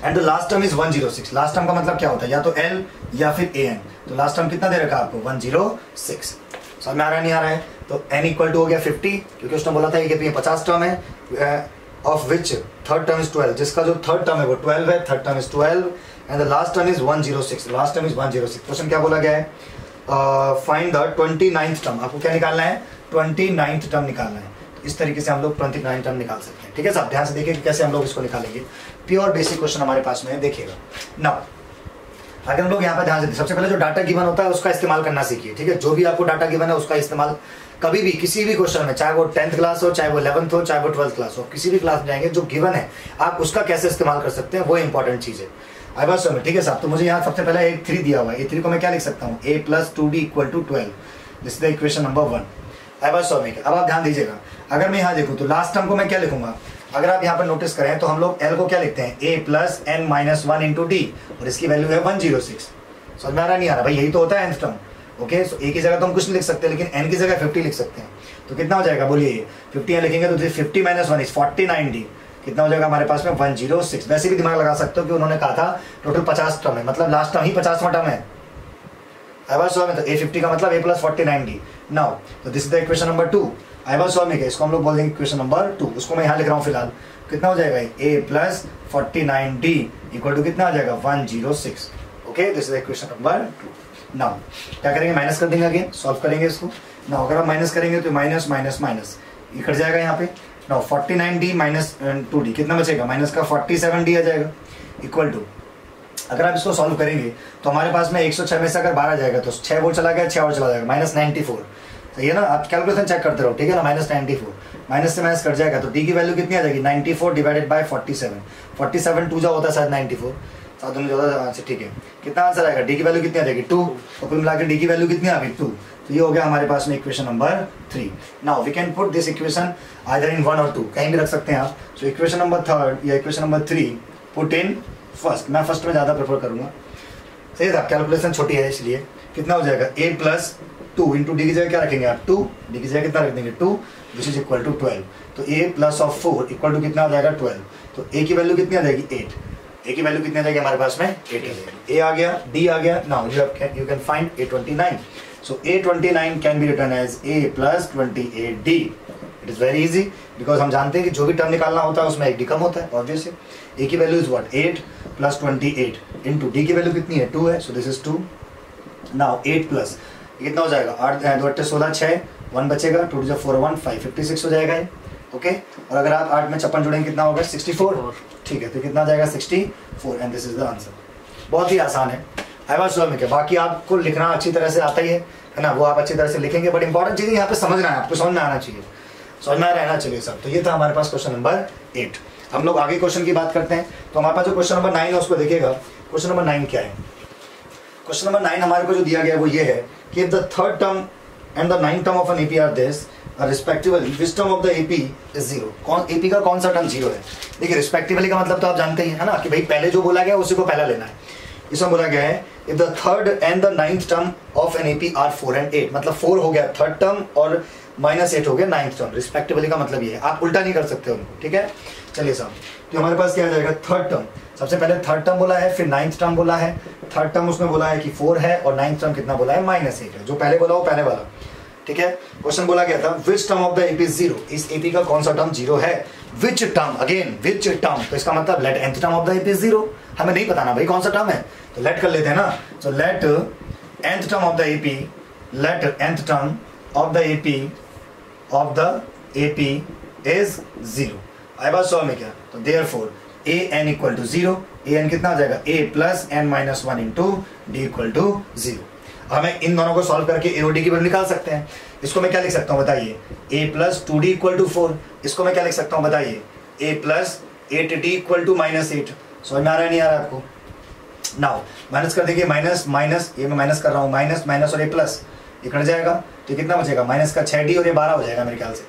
and the last term is 106। Last term का मतलब क्या होता है, या तो L या फिर AN, तो लास्ट टर्म कितना दे रखा है आपको 106। समझ में आ रहा है नहीं आ रहा है, तो n इक्वल टू हो गया 50, क्योंकि उसने बोला था कि 50 टर्म है, of which third term is 12, जिसका जो थर्ड टर्म है वो 12 है, third term is 12 and the last term is 106, last term is 106। Question क्या बोला गया है, फाइंड द 29th टर्म, आपको क्या निकालना है, 29th टर्म निकालना है। तो इस तरीके से हम लोग 29 टर्म निकाल सकते हैं। ठीक है साहब, ध्यान से देखिए कि कैसे हम लोग इसको निकालेंगे, प्योर बेसिक क्वेश्चन हमारे पास में है, देखिएगा ना। अगर हम लोग यहाँ पर ध्यान से, सबसे पहले जो डाटा गिवन होता है उसका इस्तेमाल करना सीखिए। ठीक है, जो भी आपको डाटा गिवन है उसका इस्तेमाल कभी भी किसी भी क्वेश्चन में, चाहे वो 10th क्लास हो, चाहे वो 11th हो, चाहे वो 12th क्लास हो, किसी भी क्लास में जाएंगे जो गिवन है आप उसका कैसे इस्तेमाल कर सकते हैं वो इंपॉर्टेंट चीज है। आई बात समझ, ठीक है साहब। तो मुझे यहाँ सबसे पहले A3 दिया हुआ है, A3 को मैं क्या लिख सकता हूँ, A + 2D = 12, this is the equation number 1। आई बात समझ। अब आप ध्यान दीजिएगा, अगर मैं यहाँ देखूँ तो लास्ट टर्म को मैं क्या लिखूंगा, अगर आप यहाँ पर नोटिस करें तो हम लोग L को क्या लिखते हैं, A + n - 1 × D, और इसकी वैल्यू है 106। समझ में आ रहा नहीं आ रहा भाई, यही तो होता है nth term. Okay, so A की जगह तो हम कुछ नहीं लिख सकते, लेकिन n की जगह 50 लिख सकते हैं। तो कितना हो जाएगा बोलिए, 50 यहाँ लिखेंगे तो 50 - 1 इज 49D, कितना हो जाएगा हमारे पास में 106। वैसे भी दिमाग लगा सकते हो कि उन्होंने कहा था टोटल 50 टर्म है, मतलब लास्ट टर्म ही 50वां टर्म है। आई वाज सो में, तो A50 का मतलब A + 49D। नाउ तो this is the equation number 2। I was so में, इसको हम लोग बोल देंगे इक्वेशन नंबर 2। उसको मैं यहाँ लिख रहा हूँ फिलहाल, कितना हो जाएगा A + 49D = कितना आ जाएगा 106। Okay, this is the equation number 2। Now क्या करेंगे, माइनस कर देंगे, आगे सॉल्व करेंगे इसको। नाउ अगर आप माइनस करेंगे तो माइनस माइनस माइनस ये कट जाएगा यहाँ पे। नाउ 49D - 2D कितना बचेगा, माइनस का 47D आ जाएगा, इक्वल टू, अगर आप इसको सॉल्व करेंगे तो हमारे पास में 106 में से अगर 12 जाएगा तो 6 वो चला गया, 6 और चला जाएगा, -94। सही है ना, आप कैलकुलेशन चेक करते रहो, ठीक है ना। -94 माइनस से माइनस कट जाएगा तो D की वैल्यू कितनी आ जाएगी, 94 / 47। 47 2 जा होता है शायद 94, 7 में ज़्यादा आंसर, ठीक है। कितना आंसर आएगा, D की वैल्यू कितनी आ जाएगी 2, और कुल मिला के D की वैल्यू कितनी आ गई 2। तो ये हो गया हमारे पास में equation number 3। Now we can put this equation either in 1 और 2, कहीं भी रख सकते हैं आप। सो इक्वेशन नंबर 3 या equation number 3 put in first, मैं फर्स्ट में ज़्यादा प्रेफर करूँगा। सही है, कैलकुलेशन छोटी है इसलिए। कितना हो जाएगा, A + 2 × D की जगह क्या रखेंगे आप 2, D की जगह कितना रख देंगे 2, विच इज इक्वल टू 12। तो A + 4 = कितना आ जाएगा 12। तो A की वैल्यू कितनी आ जाएगी 8, A की वैल्यू कितनी आ जाएगी हमारे पास में 8 आ जाएगी। A आ गया, D आ गया। Now you can find A29। So A29 can be written as A + 28D। It is very easy because हम जानते हैं कि जो भी टर्म निकालना होता है उसमें एक डी कम होता है, ऑब्वियस है। A की value is what 8 + 28 into D की वैल्यू कितनी है 2 है, so this is 2। Now 8 plus कितना हो जाएगा 8 2 8 16 6 1 बचेगा, 2 × 4 1 5 56 हो जाएगा ये। ओके, और अगर आप 8 में 56 जुड़ेंगे कितना होगा 64। ठीक है, तो कितना आ जाएगा 64 and this is the answer. बहुत ही आसान है। आई वाज श्योर में क्या, बाकी आपको लिखना अच्छी तरह से आता ही है ना, वो आप अच्छी तरह से लिखेंगे, बट इंपॉर्टेंट चीज़ यहाँ पे समझना है, आपको समझ में आना चाहिए, समझ में रहना चाहिए सब। तो ये था हमारे पास क्वेश्चन नंबर 8। हम लोग आगे क्वेश्चन की बात करते हैं। तो हमारे पास जो क्वेश्चन नंबर 9 है उसको देखिएगा। क्वेश्चन नंबर 9 क्या है, क्वेश्चन नंबर 9 हमारे को जो दिया गया है वो ये है कि the third term and the 9th term of an AP are this respectively, which term of the AP is 0। कौन एपी का कौन सा टर्म 0 है। देखिए रिस्पेक्टिवली का मतलब तो आप जानते ही है ना, कि भाई पहले जो बोला गया उसी को पहला लेना है। इसमें बोला गया है if the third and the 9th term of an AP are 4 and 8, मतलब 4 हो गया थर्ड टर्म और -8 हो गया 9th टर्म। रिस्पेक्टिवली का मतलब ये है, आप उल्टा नहीं कर सकते उनको, ठीक है। चलिए साहब, तो हमारे पास क्या आ जाएगा, थर्ड टर्म, सबसे पहले थर्ड टर्म बोला है, फिर 9th टर्म बोला है। थर्ड टर्म उसमें बोला है कि 4 है, और 9th टर्म कितना बोला है -8 है, जो पहले बोला वो पहले वाला, ठीक है। क्वेश्चन बोला गया था which term of the AP is 0, इस एपी का कौन सा टर्म 0 है। Which term, again which term, तो इसका मतलब let nth term of the AP is 0। हमें नहीं बताना भाई कौन सा टर्म है, तो लेट कर लेते हैं ना। तो let nth term of the AP, let nth term of the AP is 0। आई बात सॉल्व में क्या, तो therefore an equal to 0, an कितना आ जाएगा a + n - 1 into d equal to 0। हमें इन दोनों को सॉल्व करके a और d की वैल्यू निकाल सकते हैं। इसको मैं क्या लिख सकता हूँ बताइए, a + 2d इक्वल टू 4। इसको मैं क्या लिख सकता हूँ बताइए, a + 8d इक्वल टू -8। समझ में आ रहा है नहीं आ रहा है आपको। नाउ माइनस कर देंगे, माइनस माइनस, ये मैं माइनस कर रहा हूँ, माइनस माइनस और a प्लस, ये कट जाएगा तो कितना बचेगा, माइनस का 6d और ये 12 हो जाएगा मेरे ख्याल से,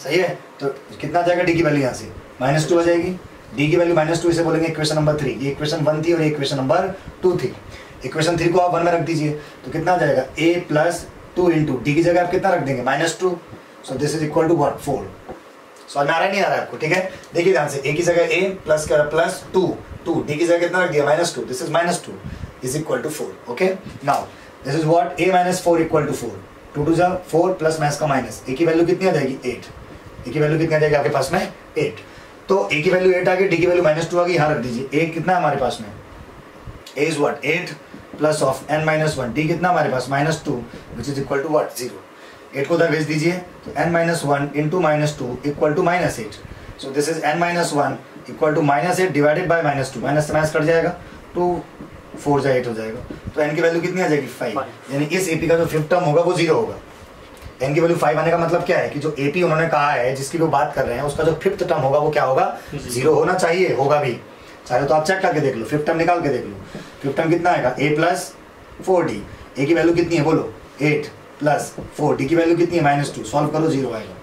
सही है। तो कितना आ जाएगा d की वैल्यू यहाँ से -2 हो जाएगी, d की वैल्यू -2, इसे बोलेंगे इक्वेशन नंबर 3। ये इक्वेशन 1 थी और ये इक्वेशन नंबर 2 थी। इक्वेशन 3 को आप 1 में रख दीजिए तो कितना आ जाएगा a प्लस 2 इंटू डी की जगह आप कितना रख देंगे -2, so this is equal to what 4। समझ में आ रहा है नहीं आ रहा है आपको? ठीक है, देखिए ध्यान से, a की जगह a प्लस 2 डी की जगह कितना रख दिया -2, this is -2 is equal to 4। Okay, now this is what a minus 4 equal to 4, 2 टू जा 4 प्लस माइनस का माइनस, a की वैल्यू कितनी आ जाएगी 8, a की वैल्यू कितनी आ जाएगी आपके पास में 8, तो a की वैल्यू 8 आ गई, d की वैल्यू -2 आ गई, यहाँ रख दीजिए। a कितना है हमारे पास में, a is what 8 plus of n minus 1, d कितना हमारे पास -2 which is equal to what 0, 8 को उधर भेज दीजिए तो n minus 1 into -2 equal to -8, so this is n minus 1 equal to -8 divided by -2, minus से माइनस कट जाएगा, 2 4 जा 8 हो जाएगा, तो n की वैल्यू कितनी आ जाएगी 5, यानी इस AP का जो फिफ्थ टर्म होगा वो 0 होगा। n की वैल्यू 5 आने का मतलब क्या है कि जो AP उन्होंने कहा है जिसकी वो बात कर रहे हैं उसका जो फिफ्थ टर्म होगा वो क्या होगा 0 होना चाहिए, होगा भी, चाहे तो आप चेक करके देख लो, फिफ्थ टर्म निकाल के देख लो, फिफ्थ टर्म कितना आएगा a प्लस 4d, a की वैल्यू कितनी है बोलो 8 प्लस 4, d की वैल्यू कितनी है -2, सॉल्व करो 0 आएगा।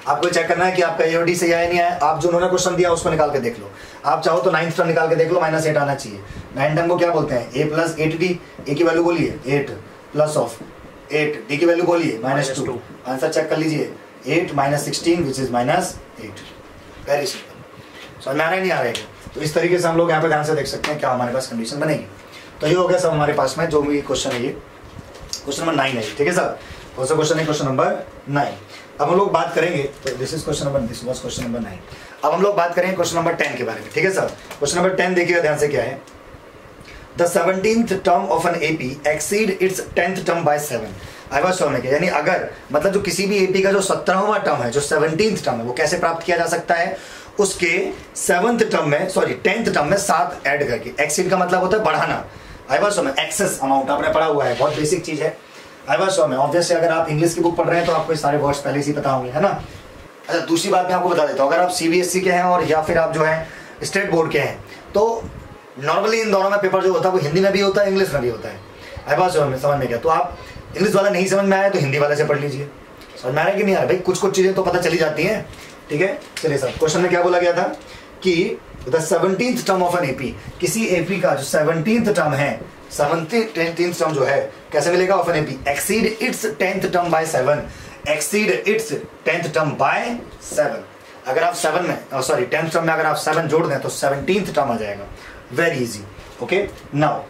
आपको चेक करना है कि आपका ए और डी सही आया नहीं आया, आप जो उन्होंने क्वेश्चन दिया उसको निकाल के देख लो, आप चाहो तो 9th टर्म निकाल के देख लो, -8 आना चाहिए। 9th टर्म को क्या बोलते हैं a प्लस 8d, a की वैल्यू बोलिए 8 प्लस ऑफ 8, d की वैल्यू बोलिए -2, आंसर चेक कर लीजिए 8 minus 16 which is -8, very simple. समझ में आ रहा है नहीं आ रहा है? तो इस तरीके से हम लोग यहाँ पे ध्यान से देख सकते हैं क्या हमारे पास कंडीशन बनेगी। तो ये हो गया सब हमारे पास में जो भी क्वेश्चन है, ये क्वेश्चन नंबर 9 है, ठीक है सर, कौन सा क्वेश्चन है, क्वेश्चन नंबर 9। अब हम लोग बात करेंगे, तो this is question number, this was question number 9। अब हम लोग बात करेंगे क्वेश्चन नंबर 10 के बारे में, ठीक है सर। क्वेश्चन नंबर 10 देखिएगा ध्यान से, क्या है, the 17th term of an AP exceed its 10th term by 7। आई वाज शोर में क्या, यानी अगर मतलब जो किसी भी AP का जो 17वां टर्म है, जो 17th टर्म है, वो कैसे प्राप्त किया जा सकता है, उसके 7th टर्म में, सॉरी 10th टर्म में 7 ऐड करके। एक्सीड का मतलब होता है बढ़ाना, आई वाज शोर में एक्सेस अमाउंट आपने पढ़ा हुआ है, बहुत बेसिक चीज है। आई वाज शोर में ऑब्वियसली अगर आप इंग्लिश की बुक पढ़ रहे हैं तो आपको सारे वर्ड्स पहले से ही पता होंगे, है ना। अच्छा, दूसरी बात मैं आपको बता देता हूँ, अगर आप CBSE के हैं और या फिर आप जो है स्टेट बोर्ड के हैं, तो नॉर्मली इन दोनों में पेपर जो होता है वो हिंदी में भी होता है, इंग्लिश में भी होता है। आई वाज शोर में समझ में गया, तो आप इंग्लिश वाला नहीं समझ में आया तो हिंदी वाले से पढ़ लीजिए। समझ में आ रहा है कि नहीं आ रहा? भाई कुछ कुछ चीजें तो पता चली जाती हैं, ठीक है। चलिए सर, क्वेश्चन में क्या बोला गया था कि the 17th term of an AP, किसी AP का जो 17th टर्म है, 17th टर्म जो है कैसे मिलेगा of an AP, exceed its 10th term by 7, exceed its 10th term by 7। अगर आप 7 में, सॉरी 10th टर्म में अगर आप 7 जोड़ दें तो 17th टर्म आ जाएगा, very easy. Okay, now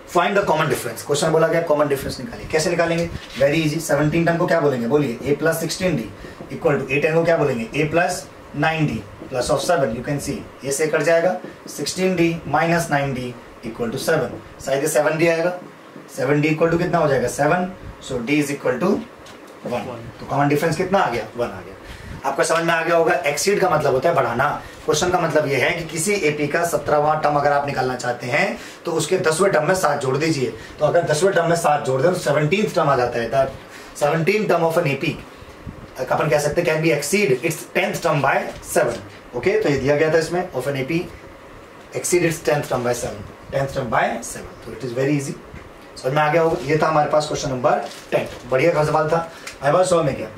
find the common difference. Question बोला गया कॉमन डिफरेंस निकालिए, कैसे निकालेंगे, वेरी इजी। 17 टर्म को क्या बोलेंगे, बोलिए a plus 16d equal to 8 को क्या बोलेंगे, a plus 9d plus of 7, you can C a से कट जाएगा, 16d minus 9d equal to 7, शायद ये 7d आएगा, 7d इक्वल टू कितना हो जाएगा 7, सो d इज इक्वल टू 1। तो कॉमन डिफरेंस कितना आ गया, 1 आ गया। आपको समझ में आ गया होगा, एक्सीड का मतलब होता है बढ़ाना। क्वेश्चन का मतलब यह है कि किसी AP का 17वां टर्म अगर आप निकालना चाहते हैं तो उसके 10वें टर्म में 7 जोड़ दीजिए। तो अगर 10वें टर्म में 7 जोड़ दें तो 17th टर्म आ जाता है। 17th term of an AP अपन कह सकते हैं can be exceed its 10th term by 7। Okay, तो ये दिया गया था इसमें, of an AP exceed its 10th term by 7, 10th term by 7। तो इट इज वेरी इजी, समझ में आ गया होगा। ये था हमारे पास क्वेश्चन नंबर 10, बढ़िया का सवाल था। आई वाज सॉल्व में क्या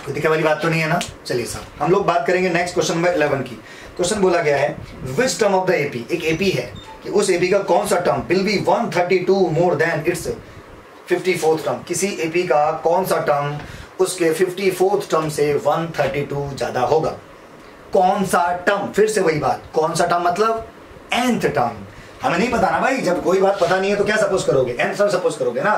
कोई दिक्कत वाली बात तो नहीं है ना। चलिए साहब, हम लोग बात करेंगे नेक्स्ट क्वेश्चन नंबर 11 की। क्वेश्चन बोला गया है which term of the AP, एक AP है कि उस AP का कौन सा term will be 132 more than its 54th term, किसी AP का कौन सा टर्म उसके 54th टर्म से 132 ज्यादा होगा। कौन सा टर्म, फिर से वही बात, कौन सा टर्म मतलब nth टर्म। हमें नहीं पता ना भाई, जब कोई बात पता नहीं है तो क्या सपोज करोगे, nth टर्म सपोज करोगे ना,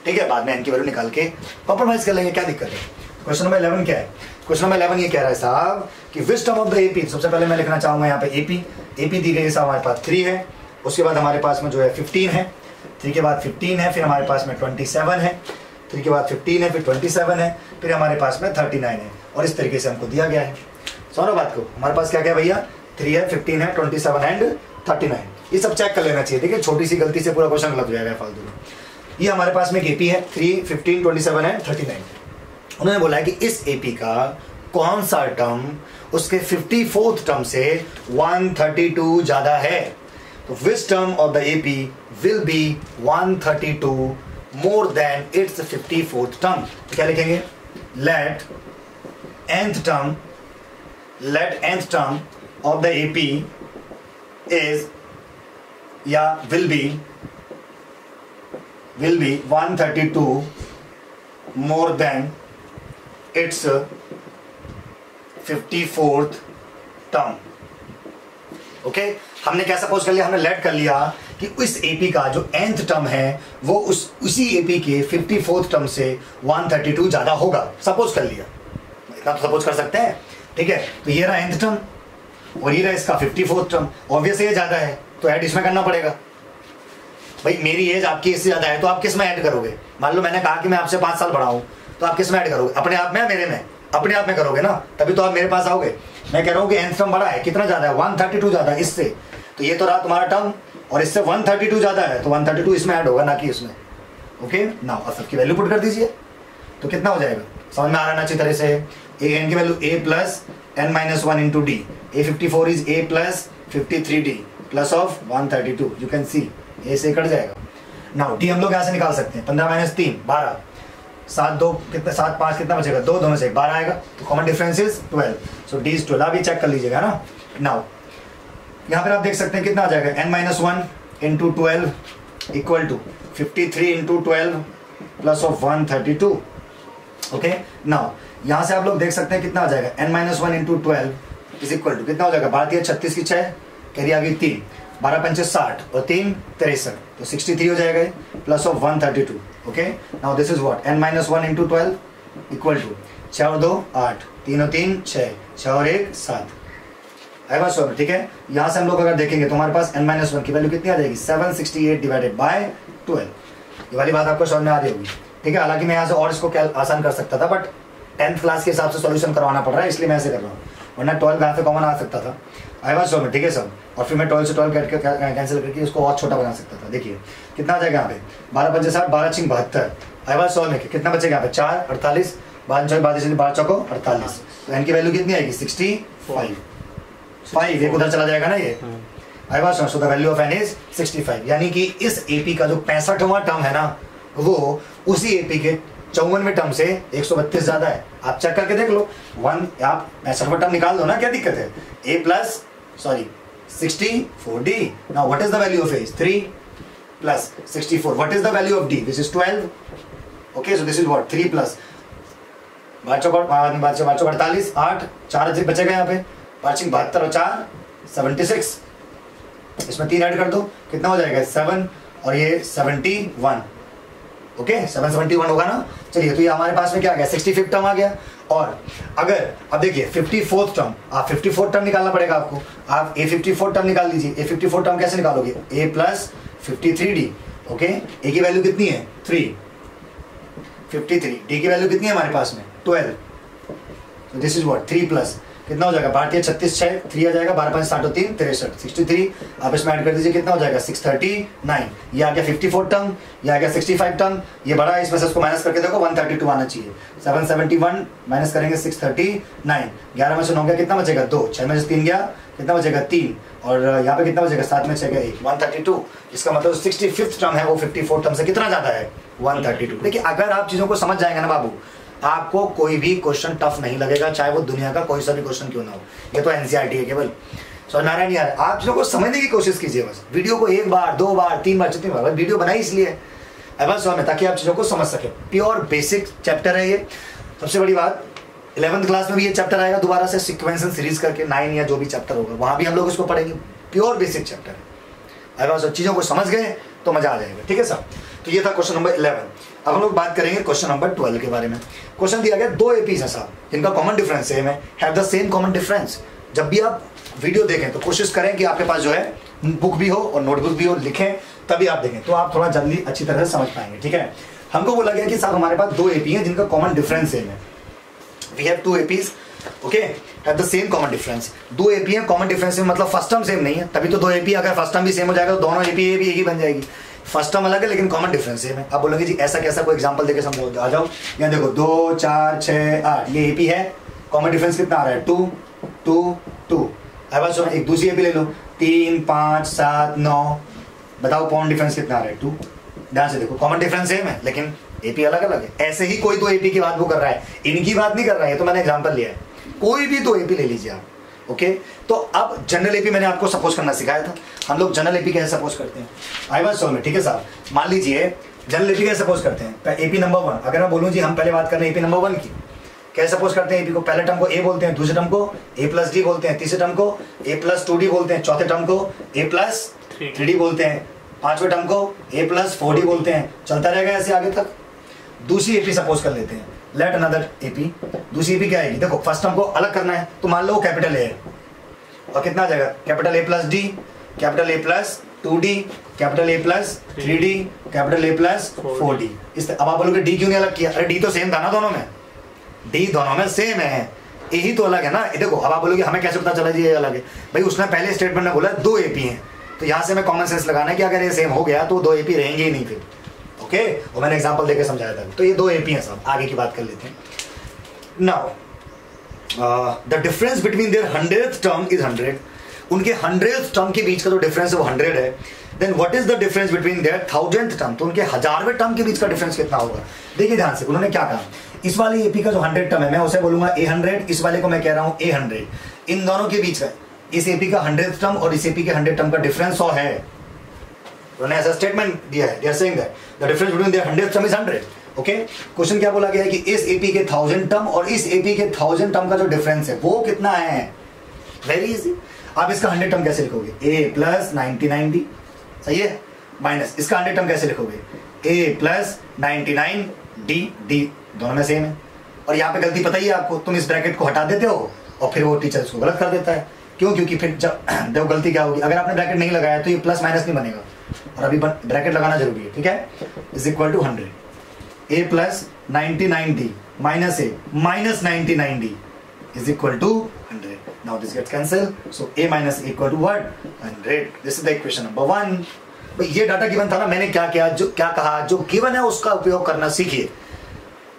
ठीक है। बाद में n की वैल्यू निकाल के कॉम्प्रोमाइज कर लेंगे, क्या दिक्कत है। क्वेश्चन नंबर 11 क्या है, क्वेश्चन नंबर 11 ये कह रहा है साहब कि विच टर्म ऑफ द AP, सबसे पहले मैं लिखना चाहूंगा यहाँ पे AP दी गई है साहब, हमारे पास 3 है, उसके बाद हमारे पास में जो है 15 है, 3 के बाद 15 है, फिर हमारे पास में 27 है, 3 के बाद 15 है, फिर 27 है, फिर हमारे पास में 39 है, और इस तरीके से हमको दिया गया है। सुनो बात को, हमारे पास क्या क्या भैया, 3 है, 15 है, 27 एंड 39, ये सब चेक कर लेना चाहिए। देखिए छोटी सी गलती से पूरा क्वेश्चन गलत हो जाएगा फालतू में। ये हमारे पास में एक AP है 3, 15, 27 एंड 39। उन्होंने बोला है कि इस AP का कौन सा टर्म उसके 54th टर्म से 132 ज्यादा है। तो which term of the AP will be 132 more than its 54th term. तो क्या लिखेंगे, let nth term of the AP is या will be 132 more than its 54th term. Okay, हमने क्या सपोज कर लिया, हमने लेट कर लिया कि इस एपी का जो nth टर्म है वो उसी एपी के 54th टर्म से 132 ज्यादा होगा, सपोज कर लिया, इतना तो सपोज कर सकते हैं। ठीक है, तो ये रहा nth टर्म और ये रहा इसका 54th टर्म। ऑब्वियस ये ज्यादा है तो ऐड इसमें करना पड़ेगा। भाई मेरी एज आपकी इससे ज्यादा है तो आप किस में ऐड करोगे? मान लो मैंने कहा कि मैं आपसे 5 साल बड़ा हूं, तो आप किस में ऐड करोगे? अपने आप में या मेरे में? अपने आप में करोगे ना, तभी तो आप मेरे पास आओगे। मैं कह रहा हूं कि nth टर्म बड़ा है, कितना ज्यादा है? 132 ज्यादा है इससे, तो ये तो रहा तुम्हारा टर्म और इससे 132 ज्यादा है तो 132 इसमें ऐड होगा, ना कि इसमें। ओके, नाउ अब सबकी वैल्यू पुट कर दीजिए तो कितना हो जाएगा, समझ में आ रहा है ना अच्छी तरह से? एन की value a plus n minus 1 into d. A54 is a plus 53d plus of 132। You can see a से कट जाएगा। नाउ डी हम लोग यहाँ से निकाल सकते हैं, 15 माइनस 3 12, 7 2 कितना, 7 5 कितना बचेगा? 2 दोनों से 12 आएगा, तो common difference is 12। So D is 12। अभी चेक कर लीजिएगा ना। नाउ यहाँ पर आप देख सकते हैं कितना आ जाएगा, n minus 1 into 12 equal to 53 into 12 plus of 132। Okay, now यहाँ से आप लोग देख सकते हैं कितना आ जाएगा, n minus 1 into 12 is equal to कितना हो जाएगा? 12 36 की 6 कैरी आ गई 3, 12 पंचे 60 और 3 63, तो 63 हो जाएगा plus of 132। Okay, now this is what, n minus 1 into 12 equal to 6 और 2 8, 3 और 3 6, 6 और 1 7 आएगा 100। ठीक है, यहाँ से हम लोग अगर देखेंगे तो हमारे पास n माइनस 1 की वैल्यू कितनी आ जाएगी? 768 डिवाइडेड बाय 12। ये वाली बात आपको समझ में आ रही होगी। ठीक है, हालांकि मैं यहाँ से और इसको आसान कर सकता था, बट 10th क्लास के हिसाब से सॉल्यूशन करवाना पड़ रहा है, इसलिए मैं ऐसे कर रहा हूँ, वरना 12 यहाँ से कॉमन आ सकता था। आई वाज 100 में। ठीक है सब, और फिर मैं 12 से 12 कैंसिल करके उसको और छोटा बना सकता था। देखिए कितना आ जाएगा यहाँ पे, 12 पंचे 60, 12 छिंग 72। आई वाज 100 में कितना बचेगा यहाँ पे? 4 48, 12 चौको 48, तो एन की वैल्यू कितनी आएगी? 65। 5 एक उधर चला जाएगा ना ये। आई वाज 100, so the value of n is 65। यानी कि इस एपी का जो 65वां टर्म है ना, वो उसी एपी के 54वें टर्म से 132 ज्यादा है। आप चेक करके देख लो, 1 आप 65वां टर्म निकाल दो ना, क्या दिक्कत है? a plus 64d। Now what is the value of a? 3 plus 64। What is the value of d? This is 12। Okay, so this is what 3 plus 12 चौक 48, 8 4 बचेगा यहाँ पे, 5 72 और 4 76। इसमें 3 ऐड कर दो, कितना हो जाएगा? 7 और ये 71। ओके, 771 होगा ना। चलिए, तो ये हमारे पास में क्या आ गया? 65 टर्म आ गया। और अगर अब देखिए 54th टर्म, आप 54 टर्म निकालना पड़ेगा आपको। आप a54 टर्म निकाल लीजिए। a54 टर्म कैसे निकालोगे? a plus 53d। Okay, a की वैल्यू कितनी है? 3, 53। d की वैल्यू कितनी है हमारे पास में? 12। तो दिस इज व्हाट 3 प्लस कितना हो जाएगा? 12 36 6, 3 आ जाएगा, 12 5 60 और 3 63, 63। आप इसमें ऐड कर दीजिए, कितना हो जाएगा? 639। ये आ गया 54 टर्म, ये आ गया 65 टर्म, ये बड़ा है, इसमें से उसको माइनस करके देखो 132 आना चाहिए। 771 माइनस करेंगे 639, 11 में से 9 गया, कितना बचेगा? 2, 6 में से 3 गया, कितना बचेगा? 3, और यहाँ पे कितना बचेगा? 7 में 6 गया 1, 132। इसका मतलब 65th टर्म है वो 54 टर्म से कितना ज्यादा है? 132। देखिए, अगर आप चीजों को समझ जाएंगे ना बाबू, आपको कोई भी क्वेश्चन टफ नहीं लगेगा, चाहे वो दुनिया का कोई सा भी क्वेश्चन क्यों ना हो। ये तो एनसीईआरटी है केवल। सो नारायण यार, आप चीजों को समझने की कोशिश कीजिए बस। वीडियो को 1 बार 2 बार 3 बार जितनी बार वीडियो बनाई इसलिए बस में, ताकि आप चीजों को समझ सके। प्योर बेसिक चैप्टर है ये। सबसे बड़ी बात, 11th क्लास में भी ये चैप्टर आएगा दोबारा से सीक्वेंस एंड सीरीज करके, 9 या जो भी चैप्टर होगा वहां भी हम लोग इसको पढ़ेंगे। प्योर बेसिक चैप्टर है। अगर चीजों को समझ गए तो मजा आ जाएगा। ठीक है सर, तो ये था क्वेश्चन नंबर 11। अब हम लोग बात करेंगे क्वेश्चन नंबर 12 के बारे में। क्वेश्चन दिया गया 2 एपीज है साहब, जिनका कॉमन डिफरेंस सेम है, have the same common difference. जब भी आप वीडियो देखें तो कोशिश करें कि आपके पास जो है बुक भी हो और नोटबुक भी हो, लिखें तभी आप देखें, तो आप थोड़ा जल्दी अच्छी तरह से समझ पाएंगे। ठीक है, हमको बोला गया कि साहब हमारे पास 2 एपी हैं जिनका कॉमन डिफरेंस सेम है। We have 2 APs, okay, have the same common difference. 2 AP हैं, कॉमन डिफरेंस में मतलब फर्स्ट टर्म सेम नहीं है, तभी तो 2 एपी। अगर फर्स्ट टर्म भी सेम हो जाएगा तो दोनों एपी भी एक ही बन जाएगी। फर्स्ट टर्म अलग है लेकिन कॉमन डिफरेंस सेम है। आप बोलोगे जी ऐसा कैसा, कोई एग्जांपल देके समझाओ। आ जाओ, यहाँ देखो 2 4 6 8 ये एपी है, कॉमन डिफरेंस कितना आ रहा है? 2 2 2। अब बस एक दूसरी एपी ले लो, 3 5 7 9, बताओ कॉमन डिफरेंस कितना आ रहा है? 2। ध्यान से देखो, कॉमन डिफरेंस सेम है लेकिन एपी अलग अलग है। ऐसे ही कोई 2 एपी की बात वो कर रहा है, इनकी बात नहीं कर रहा है, तो मैंने एग्जांपल लिया है। कोई भी 2 एपी ले लीजिए आप, ओके तो अब जनरल एपी मैंने आपको सपोज करना सिखाया था। हम लोग जनरल एपी कैसे सपोज करते हैं, आई वाज सॉल्व में, ठीक है साहब। मान लीजिए जनरल एपी कैसे सपोज करते हैं, एपी नंबर 1, अगर मैं बोलूं जी हम पहले बात कर रहे हैं एपी नंबर 1 की, कैसे सपोज करते हैं एपी को, पहले टर्म को ए बोलते हैं, दूसरे टर्म को ए प्लस डी बोलते हैं, तीसरे टर्म को ए प्लस 2d बोलते हैं, चौथे टर्म को ए प्लस 3d बोलते हैं, पांचवें टर्म को ए प्लस 4d बोलते हैं, चलता रहेगा ऐसे आगे तक। दूसरी एपी सपोज कर लेते हैं, लेट अनदर एपी। दूसरी एपी क्या आएगी, देखो फर्स्ट टर्म को अलग करना है, तो मान लो कैपिटल ए है और कितना आ जाएगा, capital A plus D, capital A plus 2d, capital A plus 3d, capital A plus 4d। इस अब आप बोलोगे डी क्यों नहीं अलग किया, अरे डी तो सेम था ना दोनों में, डी दोनों में सेम है, यही तो अलग है ना। देखो अब आप बोलोगे हमें कैसे पता चला जी ये अलग है, भाई उसने पहले स्टेटमेंट में बोला 2 एपी हैं, तो यहां से हमें कॉमन सेंस लगाना है कि अगर ये सेम हो गया तो 2 एपी रहेंगे ही नहीं फिर, ओके। वो मैंने एग्जांपल देके समझाया था, तो ये 2 एपी हैं साहब। आगे की बात कर लेते हैं। Now the difference between their 100th term is 100, उनके 100th टर्म के बीच का जो डिफरेंस है वो 100 है। Then what is the difference between their 1000th term, तो उनके 1000वें टर्म के बीच का डिफरेंस कितना होगा। देखिए ध्यान से, उन्होंने क्या कहा, इस वाले एपी का जो 100 टर्म है मैं उसे बोलूंगा A100, इस वाले को मैं कह रहा हूं A100। इन दोनों के बीच का, इस एपी का 100th टर्म और इस एपी के 100 टर्म का डिफरेंस 100 है। उन्होंने ऐसा स्टेटमेंट दिया है, they are saying that the difference between their 100th term is 100, okay. Question क्या बोला गया है कि इस एपी के 1000 टर्म और इस एपी के 1000 टर्म का जो डिफरेंस है वो कितना है। वेरी इजी, आप इसका 100 टर्म कैसे लिखोगे, a प्लस 99d, सही है, माइनस इसका 100 टर्म कैसे लिखोगे, a प्लस 99d, d दोनों में सेम है। और यहाँ पे गलती पता ही है आपको, तुम इस ब्रैकेट को हटा देते हो और फिर वो टीचर इसको गलत कर देता है। क्यों, क्योंकि फिर जब देखो गलती क्या होगी, अगर आपने ब्रैकेट नहीं लगाया तो ये प्लस माइनस नहीं बनेगा, और अभी ब्रैकेट लगाना जरूरी है, ठीक है। Is equal to 100, a plus 99d minus a minus 99d is equal to 100. Now this gets cancelled. So a minus a equal to what? 100. This is the equation number 1. भाई ये डाटा गिवन था ना, मैंने क्या किया, जो क्या कहा, जो गिवन है उसका उपयोग करना सीखिए।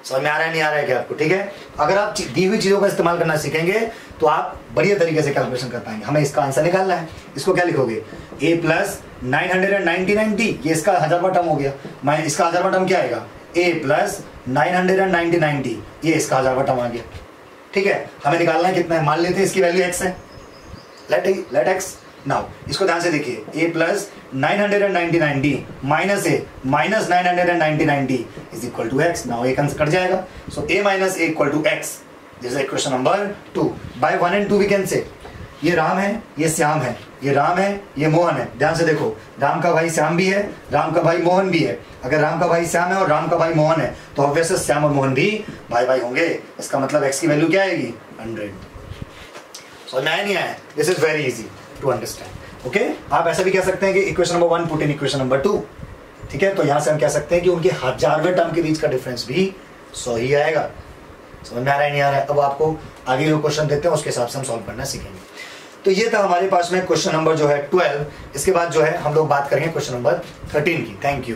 समझ में आ रहा है नहीं आ रहा है क्या आपको, ठीक है। अगर आप दी हुई चीजों का इस्तेमाल करना सीखेंगे तो आप बढ़िया तरीके से कैलकुलेशन कर पाएंगे। हमें इसका आंसर निकालना है, इसको क्या लिखोगे, a प्लस 999d, ये इसका 1000वां टर्म हो गया, इसका 1000वां टर्म क्या आएगा, a प्लस 999d, ये इसका 1000वां टर्म आ गया, ठीक है। हमें निकालना है कितना है, मान लेते हैं इसकी वैल्यू x है, लेट x। नाउ इसको ध्यान से देखिए, a plus 999d minus a minus 999d is equal to x। Now एक आंसर कट जाएगा, so a minus a equal to x। This is equation number 2। By 1 and 2 we can say, ये राम है, ये श्याम है, ये राम है, ये मोहन है। ध्यान से देखो, राम का भाई श्याम भी है, राम का भाई मोहन भी है। अगर राम का भाई श्याम है और राम का भाई मोहन है तो ऑब्वियसली श्याम और मोहन भी भाई भाई होंगे। इसका मतलब x की वैल्यू क्या आएगी, 100। समझ में आया नहीं आया, this is very easy to understand, okay. आप ऐसा भी कह सकते हैं कि equation number 1 put in equation number 2, ठीक है। तो यहां से हम कह सकते हैं कि उनके 1000वें टर्म के बीच का डिफरेंस भी 100 ही आएगा। समझ में आ रहा है नहीं आ रहा है। अब आपको आगे जो क्वेश्चन देते हैं उसके हिसाब से हम सॉल्व करना सीखेंगे। तो ये था हमारे पास में क्वेश्चन नंबर जो है 12। इसके बाद जो है हम लोग बात करेंगे क्वेश्चन नंबर 13 की। Thank you.